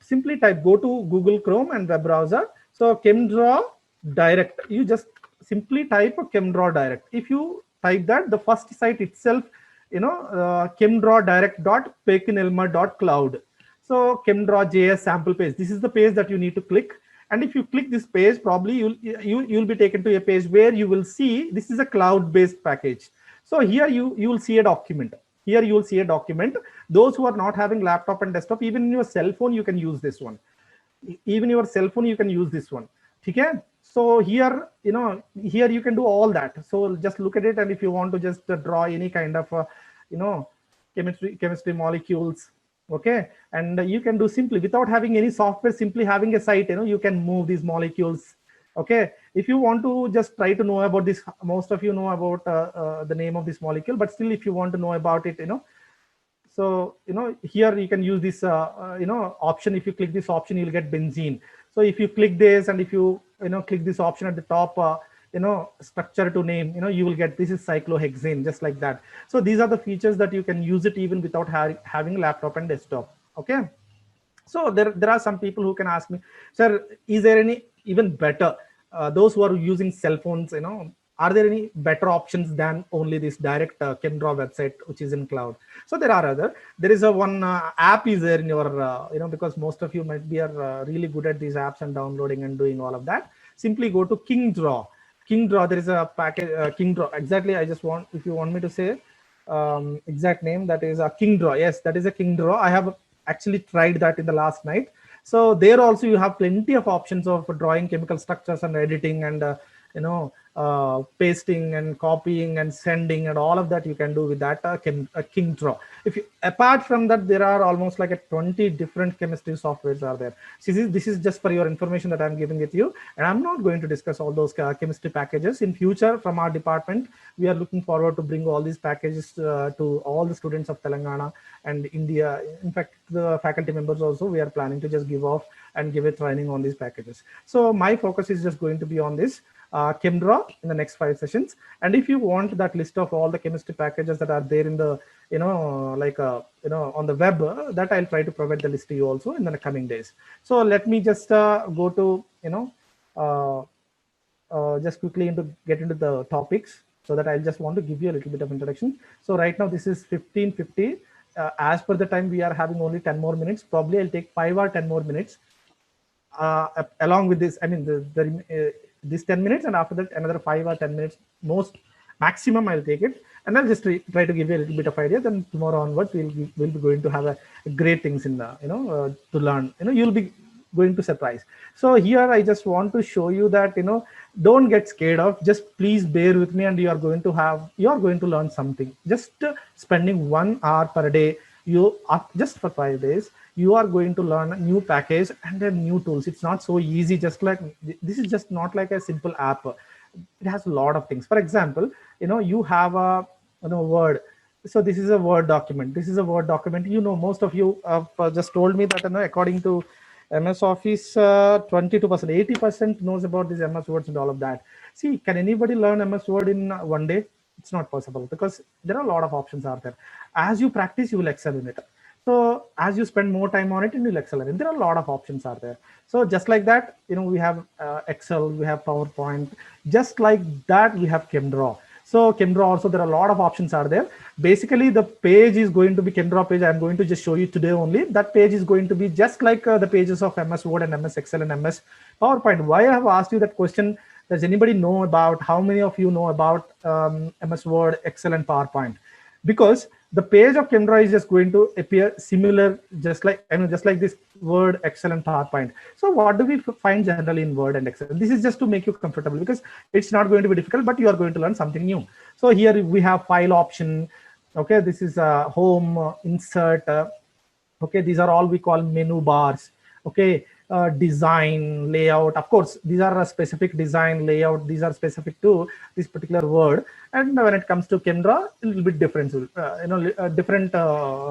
Simply go to Google Chrome and web browser. So ChemDraw Direct, you just simply type ChemDraw Direct. If you type that, the first site itself, chemdrawdirect.pekinelmer.cloud. So ChemDraw.js sample page. This is the page that you need to click. And if you click this page, probably you'll be taken to a page where you will see this is a cloud-based package. So here you will see a document. Here you will see a document. Those who are not having laptop and desktop, even in your cell phone, you can use this one. Even your cell phone, you can use this one. Okay? So here, here you can do all that. So just look at it, and if you want to just draw any kind of, chemistry molecules, okay, and you can do simply without having any software, simply having a site, you can move these molecules. Okay, if you want to just try to know about this, most of you know about the name of this molecule, but still, if you want to know about it, so here you can use this option. If you click this option, you'll get benzene. So if you click this, and if you click this option at the top, structure to name, you will get, this is cyclohexane, just like that. So these are the features that you can use it even without having laptop and desktop. Okay, so there are some people who can ask me, sir, is there any even better, those who are using cell phones, are there any better options than only this direct Chemdraw website, which is in cloud? So there are there is a one app is there in your, because most of you might be really good at these apps and downloading and doing all of that. Simply go to KingDraw. KingDraw, there is a package, KingDraw, exactly. I just want, if you want me to say exact name, that is a KingDraw. Yes, that is a KingDraw. I have actually tried that in the last night. So there also you have plenty of options of drawing chemical structures and editing and pasting and copying and sending and all of that you can do with that KingDraw. If you, apart from that, there are almost like 20 different chemistry softwares are there. So this is just for your information that I'm giving it to you, and I'm not going to discuss all those chemistry packages. In future, from our department, we are looking forward to bring all these packages to all the students of Telangana and India. In fact, the faculty members also, we are planning to just give off and give a training on these packages. So my focus is just going to be on this Chemdraw in the next 5 sessions. And if you want that list of all the chemistry packages that are there in the on the web, that I'll try to provide the list to you also in the coming days. So let me just go to just quickly get into the topics, so that I just want to give you a little bit of introduction. So right now this is 15:50. As per the time, we are having only 10 more minutes. Probably I'll take 5 or 10 more minutes along with this. I mean this 10 minutes, and after that another 5 or 10 minutes most maximum I'll take it, and I'll just try to give you a little bit of idea. Then tomorrow onwards we'll be going to have a great things in the to learn. You'll be going to surprise. So here I just want to show you that don't get scared of, just please bear with me, and you are going to learn something. Just spending 1 hour per day, just for 5 days, you are going to learn a new package and then new tools. It's not so easy. Just like this is just not like a simple app. It has a lot of things. For example, you have a Word. So this is a Word document. This is a Word document. Most of you have just told me that according to MS Office, 22%, 80% knows about this MS Words and all of that. See, can anybody learn MS Word in 1 day? It's not possible, because there are a lot of options out there. As you practice, you will excel in it. So as you spend more time on it, and you'll excel in it. There are a lot of options out there. So just like that, we have Excel, we have PowerPoint. Just like that, we have Chemdraw. So Chemdraw also, there are a lot of options are there. Basically, the page is going to be Chemdraw page. I'm going to just show you today only. That page is going to be just like the pages of MS Word and MS Excel and MS PowerPoint. Why I have asked you that question? Does anybody know about, how many of you know about MS Word, Excel and PowerPoint? Because the page of Chemdraw is just going to appear similar, just like this Word, Excel and PowerPoint. So what do we find generally in Word and Excel? This is just to make you comfortable, because it's not going to be difficult, but you are going to learn something new. So here we have file option. Okay, this is home, insert. Okay, these are all we call menu bars. Okay, design, layout. Of course, these are a specific design, layout. These are specific to this particular Word. And when it comes to Chemdraw, a little bit different. Different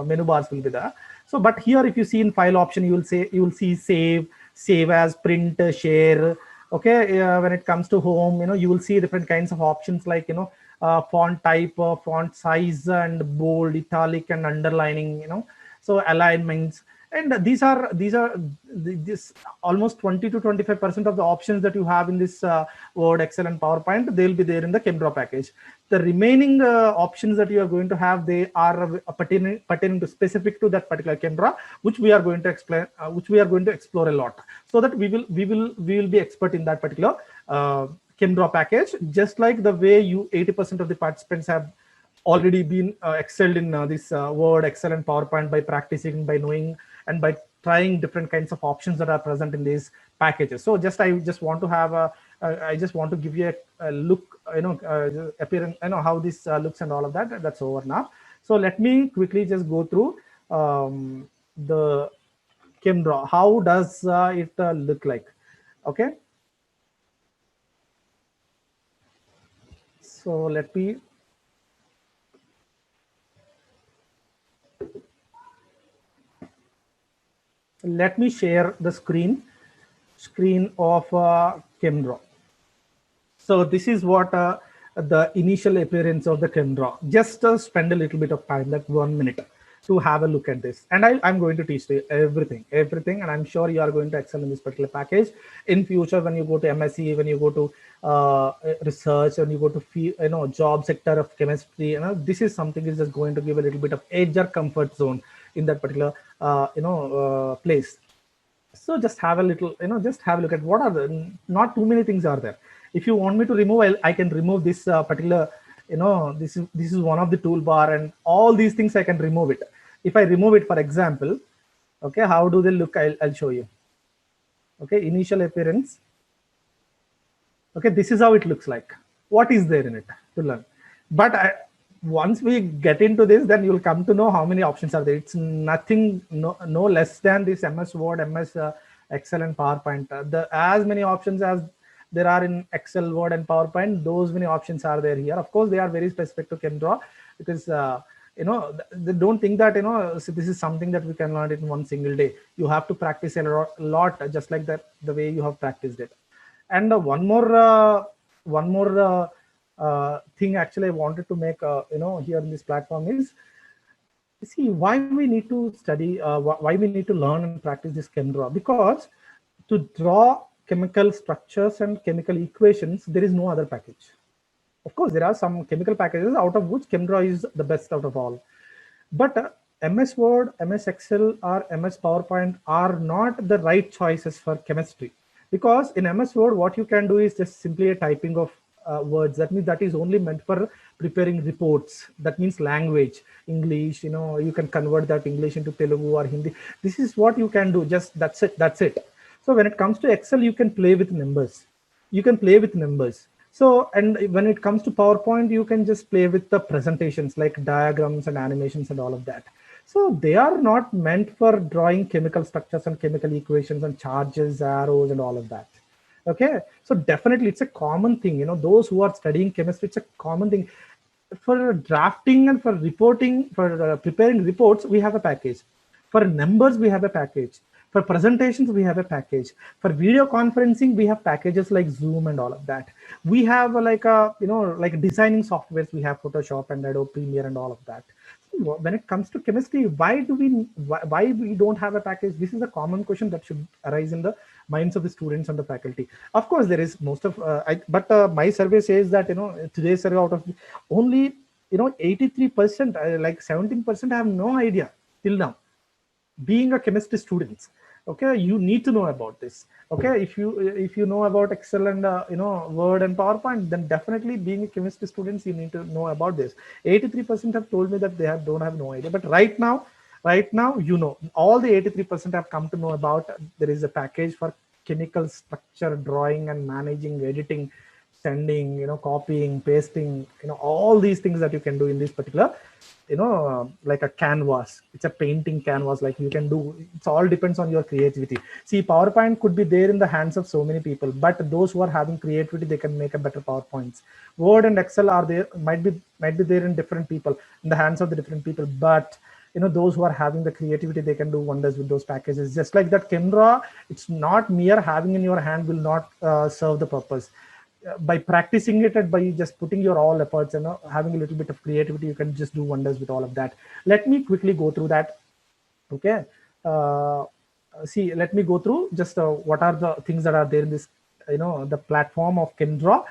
menu bars will be there. So, but here, if you see in file option, you will see save as, print, share. Okay, when it comes to home, you will see different kinds of options like font type, font size, and bold, italic, and underlining. So alignments. And these are this almost 20 to 25% of the options that you have in this Word, Excel and PowerPoint, they'll be there in the Chemdraw package. The remaining options that you are going to have, they are pertaining to specific to that particular Chemdraw, which we are going to explain, which we are going to explore a lot, so that we will be expert in that particular Chemdraw package. Just like the way 80% of the participants have already been excelled in this Word, Excel, and PowerPoint by practicing, by knowing, and by trying different kinds of options that are present in these packages. So I just want to have I just want to give you a look, appearance, how this looks and all of that. That's over now. So let me quickly just go through the ChemDraw. How does it look like? Okay. So let me share the screen of ChemDraw. So this is what the initial appearance of the ChemDraw. Just spend a little bit of time, like 1 minute, to have a look at this. And I'm going to teach you everything. And I'm sure you are going to excel in this particular package. In future, when you go to MSc, when you go to research, when you go to job sector of chemistry, this is something is just going to give a little bit of edge or comfort zone in that particular place. So just have a little, just have a look at what are the, not too many things are there. If you want me to remove, I can remove this particular, this is one of the toolbar, and all these things I can remove it. If I remove it, for example, okay, how do they look? I'll show you. Okay, initial appearance. Okay, this is how it looks like. What is there in it to learn? But once we get into this, then you'll come to know how many options are there. It's nothing, no less than this MS Word, MS Excel, and PowerPoint. As many options as there are in Excel, Word, and PowerPoint, those many options are there here. Of course, they are very specific to ChemDraw, because they don't think that so this is something that we can learn it in one single day. You have to practice a lot, just like that, the way you have practiced it. And one more thing actually I wanted to make here in this platform is, see, why we need to study, why we need to learn and practice this ChemDraw. Because to draw chemical structures and chemical equations, there is no other package. Of course, there are some chemical packages, out of which ChemDraw is the best out of all. But MS Word, MS Excel, or MS PowerPoint are not the right choices for chemistry. Because in MS Word, what you can do is just simply a typing of words. That means that is only meant for preparing reports. That means language, English, you can convert that English into Telugu or Hindi. This is what you can do. Just that's it. So when it comes to Excel, you can play with numbers. So, and when it comes to PowerPoint, you can just play with the presentations like diagrams and animations and all of that. So they are not meant for drawing chemical structures and chemical equations and charges, arrows, and all of that. Okay, so definitely it's a common thing. Those who are studying chemistry, it's a common thing. For drafting and for reporting, for preparing reports, we have a package. For numbers, we have a package. For presentations, we have a package. For video conferencing, we have packages like Zoom and all of that. We have like designing softwares. We have Photoshop and Adobe Premiere and all of that. When it comes to chemistry, why we don't have a package? This is a common question that should arise in the minds of the students and the faculty. Of course, there is most of, but my survey says that today's survey, out of only 83%, like 17% have no idea till now. Being a chemistry student, okay, you need to know about this. Okay, if you know about Excel and Word and PowerPoint, then definitely being a chemistry student, you need to know about this. 83% have told me that they don't have no idea. But right now, all the 83% have come to know about there is a package for chemical structure drawing and managing, editing, sending, copying, pasting, all these things that you can do in this particular, like a canvas. It's a painting canvas, like you can do. It all depends on your creativity. See, PowerPoint could be there in the hands of so many people, but those who are having creativity, they can make a better PowerPoints. Word and Excel are there, might be there in different people, in the hands of the different people, but those who are having the creativity, they can do wonders with those packages. Just like that ChemDraw, it's not mere having in your hand will not serve the purpose. By practicing it and by just putting your all efforts and having a little bit of creativity, you can just do wonders with all of that. Let me quickly go through that. Okay. See, let me go through just what are the things that are there in this, the platform of ChemDraw.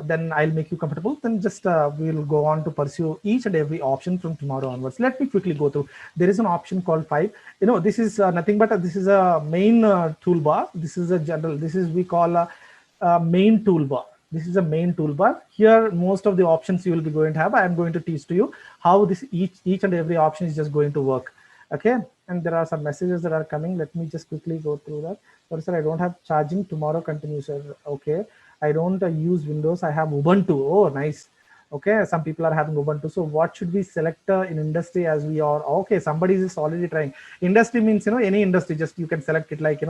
Then I'll make you comfortable. Then just we'll go on to pursue each and every option from tomorrow onwards. Let me quickly go through. There is an option called 5. This is nothing but this is a main toolbar. This is a general. This is we call a main toolbar. This is a main toolbar. Here, most of the options you will be going to have. I am going to teach to you how this each and every option is just going to work. Okay, and there are some messages that are coming. Let me just quickly go through that. Sorry, sir, I don't have charging. Tomorrow continue, sir. Okay, I don't use Windows. I have Ubuntu. Oh, nice. Okay, some people are having Ubuntu. So what should we select in industry as we are? Okay, somebody is already trying. Industry means, any industry, just you can select it like,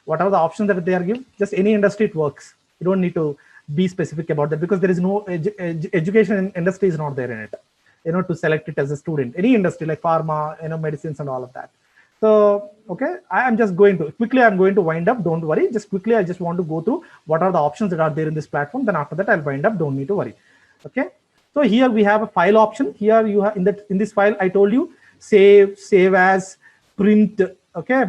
whatever the options that they are given, just any industry it works. You don't need to be specific about that because there is no education in industry is not there in it, to select it as a student. Any industry like pharma, medicines and all of that. So, okay, I'm just going to quickly, I'm going to wind up. Don't worry. Just quickly, I just want to go through what are the options that are there in this platform. Then after that, I'll wind up. Don't need to worry. Okay. So here we have a file option. Here you have in this file, I told you save as, print. Okay.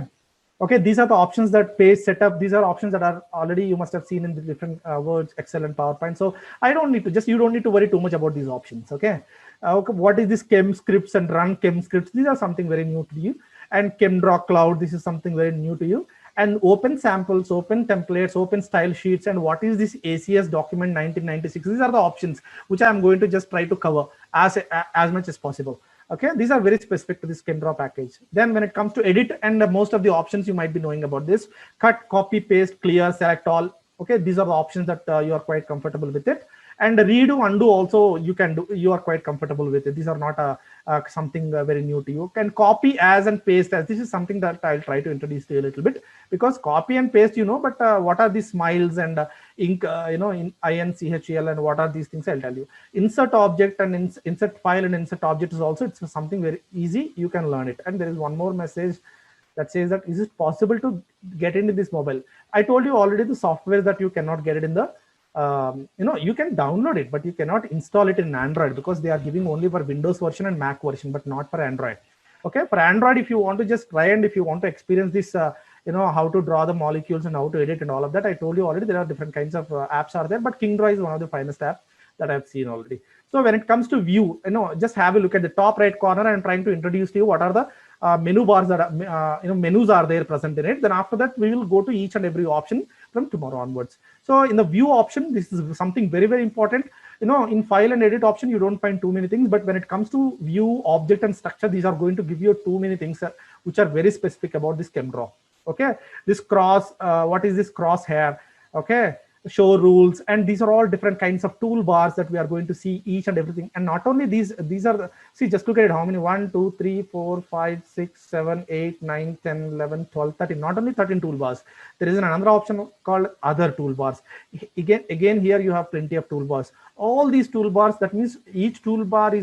Okay, these are the options that paste setup. These are options that are already you must have seen in the different Words, Excel, and PowerPoint. So I don't need to you don't need to worry too much about these options. Okay, what is this chem scripts and run chem scripts? These are something very new to you. And ChemDraw Cloud, this is something very new to you. And open samples, open templates, open style sheets, and what is this ACS document 1996? These are the options which I'm going to just try to cover as much as possible. Okay, these are very specific to this ChemDraw package. Then when it comes to edit, and most of the options you might be knowing about this, cut, copy, paste, clear, select all. Okay, these are the options that you are quite comfortable with it. And redo, undo also you can do. You are quite comfortable with it. These are not something very new to you. Can copy as and paste as. This is something that I'll try to introduce to you a little bit, because copy and paste, but what are these smiles and ink, in INCHEL, and what are these things? I'll tell you. Insert object and insert file and insert object is also, it's something very easy. You can learn it. And there is one more message that says that is it possible to get into this mobile? I told you already the software that you cannot get it in the you can download it, but you cannot install it in Android because they are giving only for Windows version and Mac version, but not for Android. Okay, for Android, if you want to just try and if you want to experience this, how to draw the molecules and how to edit and all of that, I told you already there are different kinds of apps are there, but KingDraw is one of the finest apps that I've seen already. So when it comes to view, just have a look at the top right corner. I'm trying to introduce to you what are the menu bars that are, menus are there present in it. Then after that, we will go to each and every option from tomorrow onwards. So in the view option, this is something very, very important. In file and edit option, you don't find too many things, but when it comes to view, object, and structure, these are going to give you too many things which are very specific about this ChemDraw. Okay, this cross, what is this crosshair? Okay, show rules, and these are all different kinds of toolbars that we are going to see each and everything. And not only these are the, see, just look at it, how many, 1 2 3 4 5 6 7 8 9 10 11 12 13, not only 13 toolbars. There is another option called other toolbars. Again here you have plenty of toolbars. All these toolbars, that means each toolbar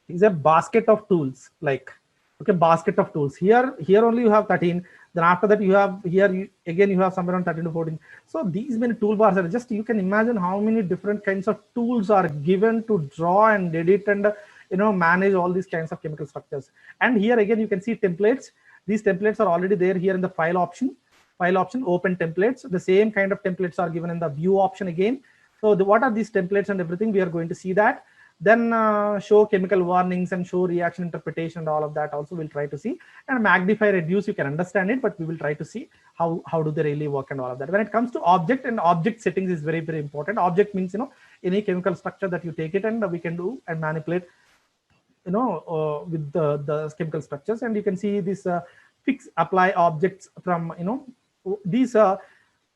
is a basket of tools, like, okay, basket of tools. Here only you have 13. Then after that you have here you have somewhere around 13 to 14. So these many toolbars are just, you can imagine how many different kinds of tools are given to draw and edit and manage all these kinds of chemical structures. And here again you can see templates. These templates are already there here in the file option, open templates. The same kind of templates are given in the view option again. So what are these templates and everything, we are going to see that. Then show chemical warnings and show reaction interpretation and all of that also we'll try to see. And magnify, reduce, you can understand it, but we will try to see how do they really work and all of that. When it comes to object, and object settings is very, very important. Object means, any chemical structure that you take it and we can do and manipulate, with the chemical structures. And you can see this fix, apply objects from, these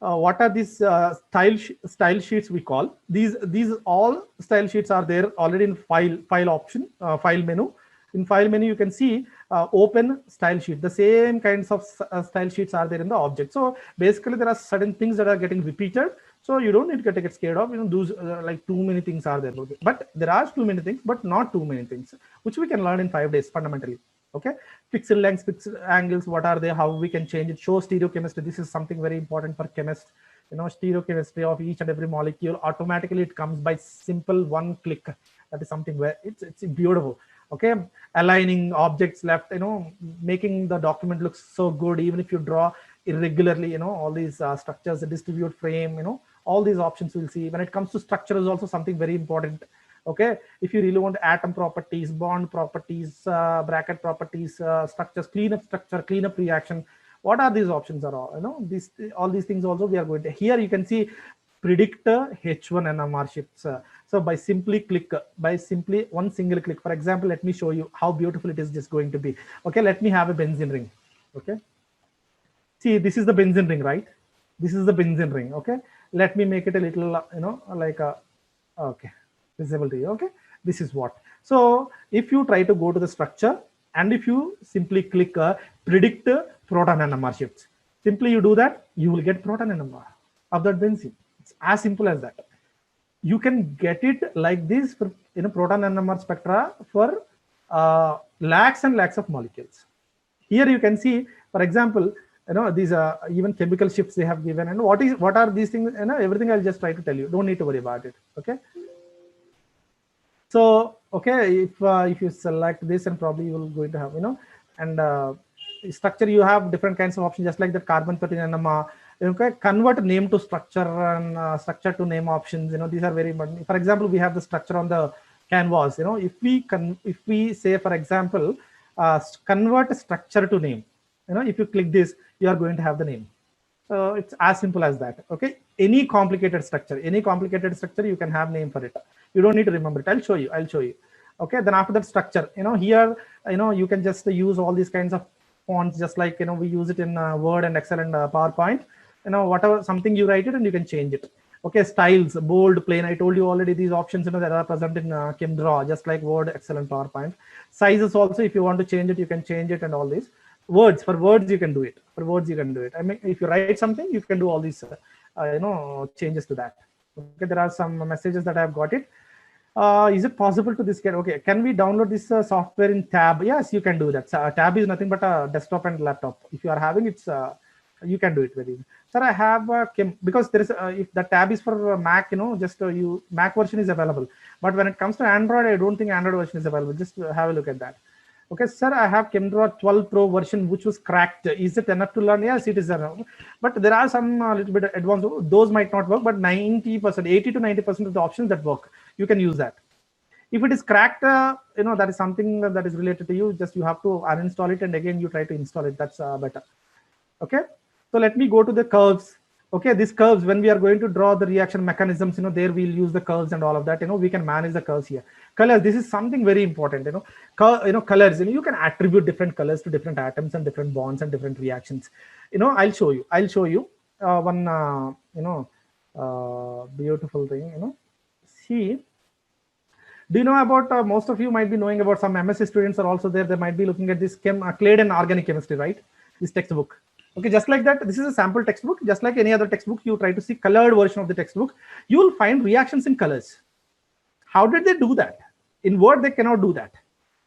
what are these style sheets we call these all style sheets are there already in file option, file menu. In file menu you can see open style sheet. The same kinds of style sheets are there in the object. So basically there are certain things that are getting repeated, so you don't need to get scared of those like too many things are there, but there are too many things, but not too many things, which we can learn in 5 days fundamentally. Okay, pixel lengths, pixel angles, what are they, how we can change it. Show stereochemistry. This is something very important for chemists. Stereochemistry of each and every molecule, automatically it comes by simple one click. That is something where it's beautiful. Okay, aligning objects left, making the document look so good, even if you draw irregularly, all these structures, the distribute frame, all these options we'll see. When it comes to structure is also something very important. Okay, if you really want atom properties, bond properties, bracket properties, structures, cleanup structure, cleanup reaction, what are these options are all, all these things also we are going to. Here you can see predict H1 NMR shifts. So by simply one single click, for example, let me show you how beautiful it is just going to be. Okay, let me have a benzene ring. Okay, see, this is the benzene ring, right? This is the benzene ring. Okay, let me make it a little, like a, okay, visible to you. Okay, this is what. So if you try to go to the structure and if you simply click predict proton NMR shifts, simply you do that, you will get proton NMR of that benzene. It's as simple as that. You can get it like this for proton NMR spectra for lakhs and lakhs of molecules. Here you can see, for example, these are even chemical shifts they have given, and what are these things? Everything I'll just try to tell you. Don't need to worry about it. Okay. So okay, if you select this, and probably you will going to have and structure, you have different kinds of options, just like the carbon 13 NMR. Okay, convert name to structure and structure to name options. These are very important. For example, we have the structure on the canvas. If we say, for example, convert structure to name, if you click this, you are going to have the name. So it's as simple as that. Okay, any complicated structure, you can have name for it. You don't need to remember it. I'll show you. Okay, then after that structure, here, you can just use all these kinds of fonts, just like we use it in Word and Excel and PowerPoint. Whatever, something you write it and you can change it. Okay, styles, bold, plain. I told you already these options that are present in ChemDraw, just like Word, Excel, and PowerPoint. Sizes also, if you want to change it, you can change it, and all these. Words, for words you can do it. I mean, if you write something, you can do all these changes to that. Okay, there are some messages that I have got it. Is it possible to this? Okay, can we download this software in Tab? Yes, you can do that. Tab is nothing but a desktop and laptop. If you are having it, you can do it very easy. Sir, I have because there is if the Tab is for Mac, Mac version is available. But when it comes to Android, I don't think Android version is available. Just have a look at that. Okay, sir, I have ChemDraw 12 Pro version, which was cracked. Is it enough to learn? Yes, it is enough. But there are some little bit advanced. Those might not work, but 90%, 80 to 90% of the options that work, you can use that. If it is cracked, that is something that is related to you. Just you have to uninstall it and again you try to install it. That's better. Okay, so let me go to the curves. Okay, these curves, when we are going to draw the reaction mechanisms, there we'll use the curves and all of that. We can manage the curves here. Colors, this is something very important. Colors, you can attribute different colors to different atoms and different bonds and different reactions. I'll show you one beautiful thing. See, do you know about most of you might be knowing about, some MSc students are also there. They might be looking at this Claydon organic chemistry, right? This textbook. Okay, just like that, this is a sample textbook. Just like any other textbook, you try to see colored version of the textbook. You will find reactions in colors. How did they do that? In Word, they cannot do that.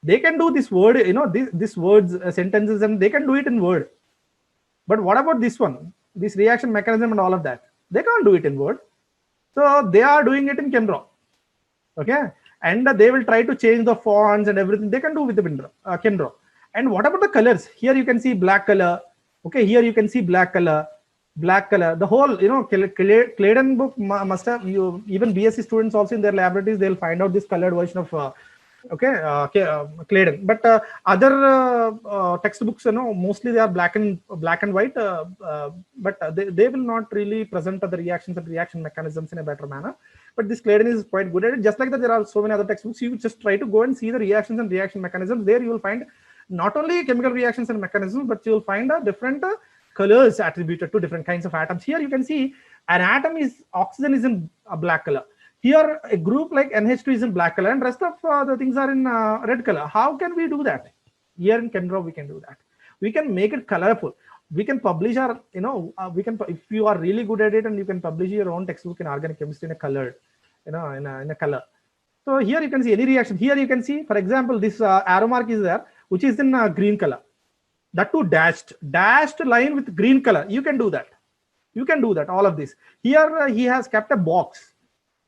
They can do this word, this words, sentences, and they can do it in Word. But what about this one? This reaction mechanism and all of that? They can't do it in Word. So they are doing it in ChemDraw. Okay, and they will try to change the fonts and everything. They can do with the ChemDraw. And what about the colors? Here you can see black color. Okay, here you can see black color. The whole, Claydon book must have, even BSc students also in their laboratories, they'll find out this colored version of, Claydon. But other textbooks, mostly they are black and white, but they will not really present the reactions and reaction mechanisms in a better manner. But this Claydon is quite good at it. Just like that, there are so many other textbooks. You just try to go and see the reactions and reaction mechanisms. There you will find not only chemical reactions and mechanisms, but you will find different colors attributed to different kinds of atoms. Here you can see an atom is, oxygen is in a black color. Here a group like NH2 is in black color and rest of the things are in red color. How can we do that? Here in ChemDraw we can do that. We can make it colorful. We can publish our, if you are really good at it, and you can publish your own textbook in organic chemistry in a colored, in a color. So here you can see any reaction. Here you can see, for example, this arrow mark is there, which is in green color. That too dashed line with green color. You can do that. All of this. Here he has kept a box,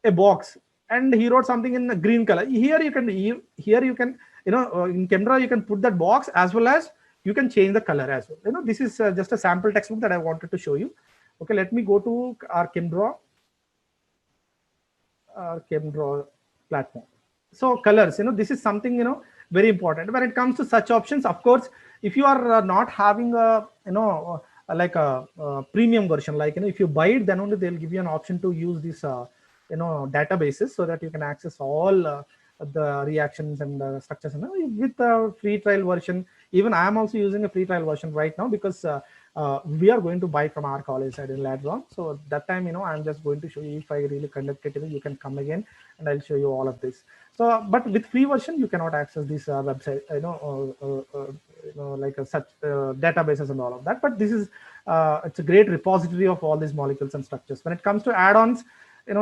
and he wrote something in green color. Here you can, in ChemDraw you can put that box as well as you can change the color as well. This is just a sample textbook that I wanted to show you. Okay, let me go to our ChemDraw platform. So colors, this is something, very important when it comes to such options. Of course, if you are not having a like a premium version, like, if you buy it, then only they'll give you an option to use this databases, so that you can access all the reactions and structures. With a free trial version, even I am also using a free trial version right now, because we are going to buy from our college side in later on. So that time, I'm just going to show you. If I really conduct it, you can come again and I'll show you all of this. So, but with free version, you cannot access this website, like such databases and all of that. But this is, it's a great repository of all these molecules and structures. When it comes to add-ons,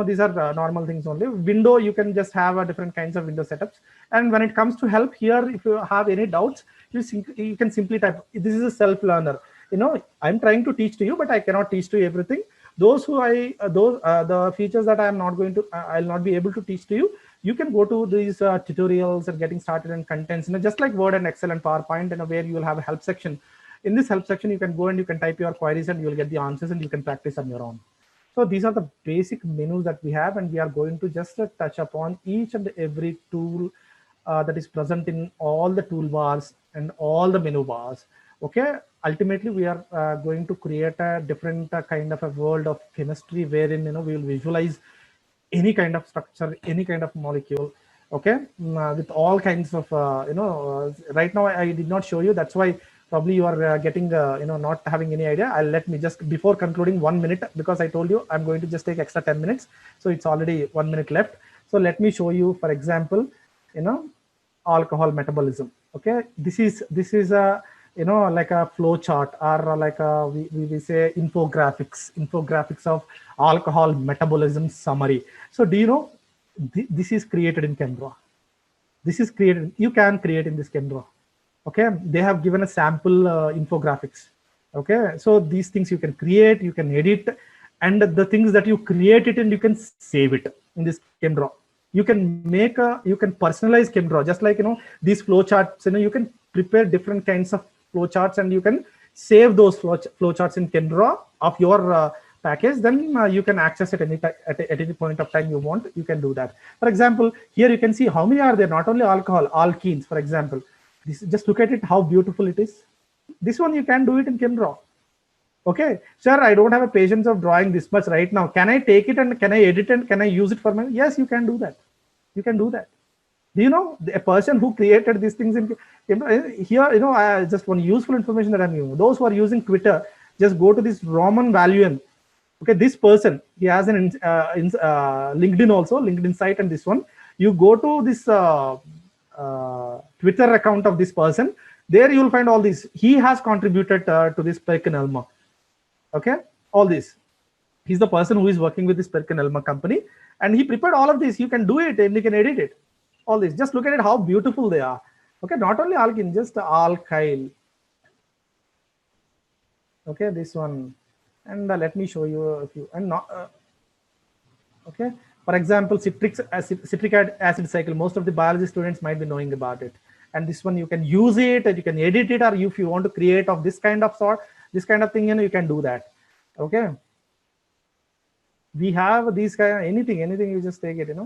these are normal things only. Window, you can just have different kinds of window setups. And when it comes to help here, if you have any doubts, you can simply type. This is a self-learner. I'm trying to teach to you, but I cannot teach to you everything. Those the features that I am not going to, I'll not be able to teach to you. You can go to these tutorials and getting started in contents, just like Word and Excel and PowerPoint, where you will have a help section. In this help section, you can go and you can type your queries and you will get the answers and you can practice on your own. So these are the basic menus that we have, and we are going to just touch upon each and every tool that is present in all the toolbars and all the menu bars. Okay, ultimately we are going to create a different kind of a world of chemistry, wherein we will visualize any kind of structure, any kind of molecule. Okay, with all kinds of right now I did not show you. That's why probably you are getting not having any idea. Let me just, before concluding, 1 minute, because I told you I'm going to just take extra 10 minutes, so it's already 1 minute left. So let me show you, for example, alcohol metabolism. Okay, this is a like a flow chart, or like a, we say infographics of alcohol metabolism summary. So do you know this is created in Canva? This is created, you can create in this Canva. Okay, they have given a sample infographics. Okay, so these things you can create, you can edit, and the things that you create it and you can save it in this Canva. You can make you can personalize Canva, just like these flow charts. You can prepare different kinds of flow charts and you can save those flow charts in Canva of your package. Then you can access it at any point of time you want. You can do that. For example, here you can see how many are there. Not only alcohol, alkenes, for example. This, just look at it, how beautiful it is. This one you can do it in Canva. Okay, sir, I don't have a patience of drawing this much right now. Can I take it and can I edit and can I use it for my? Yes, you can do that. You can do that. Do you know a person who created these things in here? I just one useful information that I'm giving. Those who are using Twitter, just go to this Roman Valuan. Okay, this person, he has an LinkedIn also, LinkedIn site, and this one. You go to this Twitter account of this person. There you will find all these. He has contributed to this PerkinElmer. Okay, all this. He's the person who is working with this PerkinElmer company, and he prepared all of this. You can do it and you can edit it. All this. Just look at it, how beautiful they are. Okay, not only alkene, just alkyl. Okay, this one. And let me show you a few. And not okay. For example, citric acid cycle. Most of the biology students might be knowing about it. And this one you can use it, and you can edit it, or if you want to create of this kind of sort, this kind of thing, you can do that. Okay. We have these kind of anything you just take it,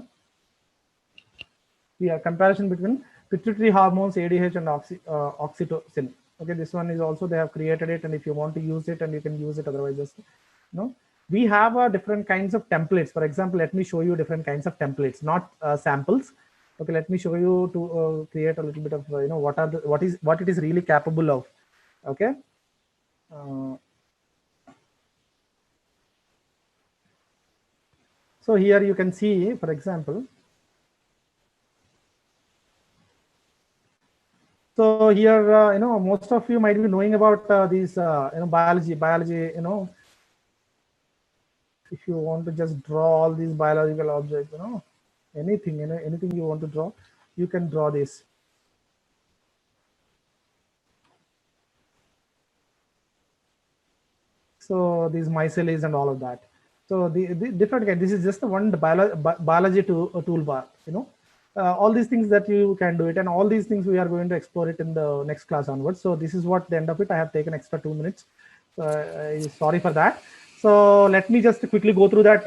We have comparison between pituitary hormones, ADH, and oxytocin. Okay, this one is also, they have created it, and if you want to use it, and you can use it, otherwise just we have different kinds of templates. For example, let me show you different kinds of templates, not samples. Okay, let me show you to create a little bit of what it is really capable of. Okay. So here you can see, for example. So here, most of you might be knowing about these, biology. If you want to just draw all these biological objects, anything you want to draw, you can draw this. So these micelles and all of that. So the different kind. This is just the one biology toolbar. All these things that you can do it, and all these things we are going to explore it in the next class onwards. So this is what the end of it. I have taken extra 2 minutes. So sorry for that. So let me just quickly go through that.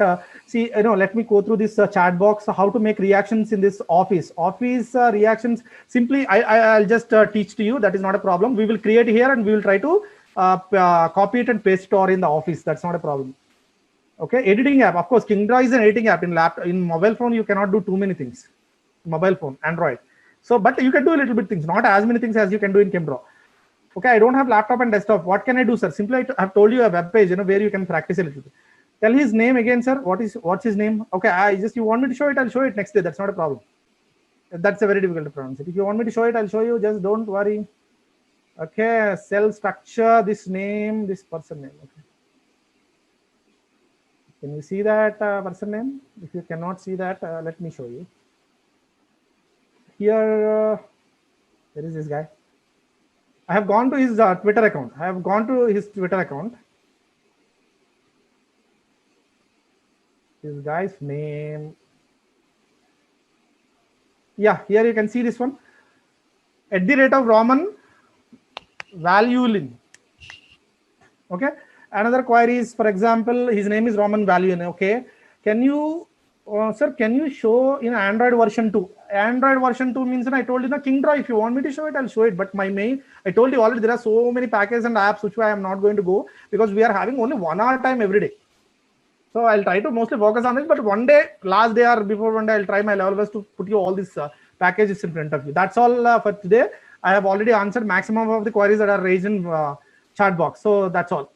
Let me go through this chat box. How to make reactions in this office reactions. Simply, I'll just teach to you. That is not a problem. We will create here and we will try to copy it and paste it or in the office. That's not a problem. Okay, editing app. Of course, Kindra is an editing app. In mobile phone, you cannot do too many things. Mobile phone, Android. So, but you can do a little bit things, not as many things as you can do in ChemDraw. Okay, I don't have laptop and desktop. What can I do, sir? Simply, I have told you a web page, where you can practice a little bit. Tell his name again, sir. What's his name? Okay, you want me to show it? I'll show it next day. That's not a problem. That's a very difficult to pronounce it. If you want me to show it, I'll show you. Just don't worry. Okay, cell structure. This name, this person name. Okay. Can you see that person name? If you cannot see that, let me show you. Here, there is this guy. I have gone to his Twitter account. This guy's name. Yeah, here you can see this one. @Roman Valuelin. Okay. Another query is, for example, his name is Roman Valuelin. Okay. Can you, sir, can you show in Android version 2? Android version 2 means, and I told you, KingDraw, if you want me to show it, I'll show it. But my main, I told you already, there are so many packages and apps which I am not going to go, because we are having only 1 hour time every day. So I'll try to mostly focus on this, but one day, last day or before one day, I'll try my level best to put you all these packages in front of you. That's all for today. I have already answered maximum of the queries that are raised in chat box. So that's all.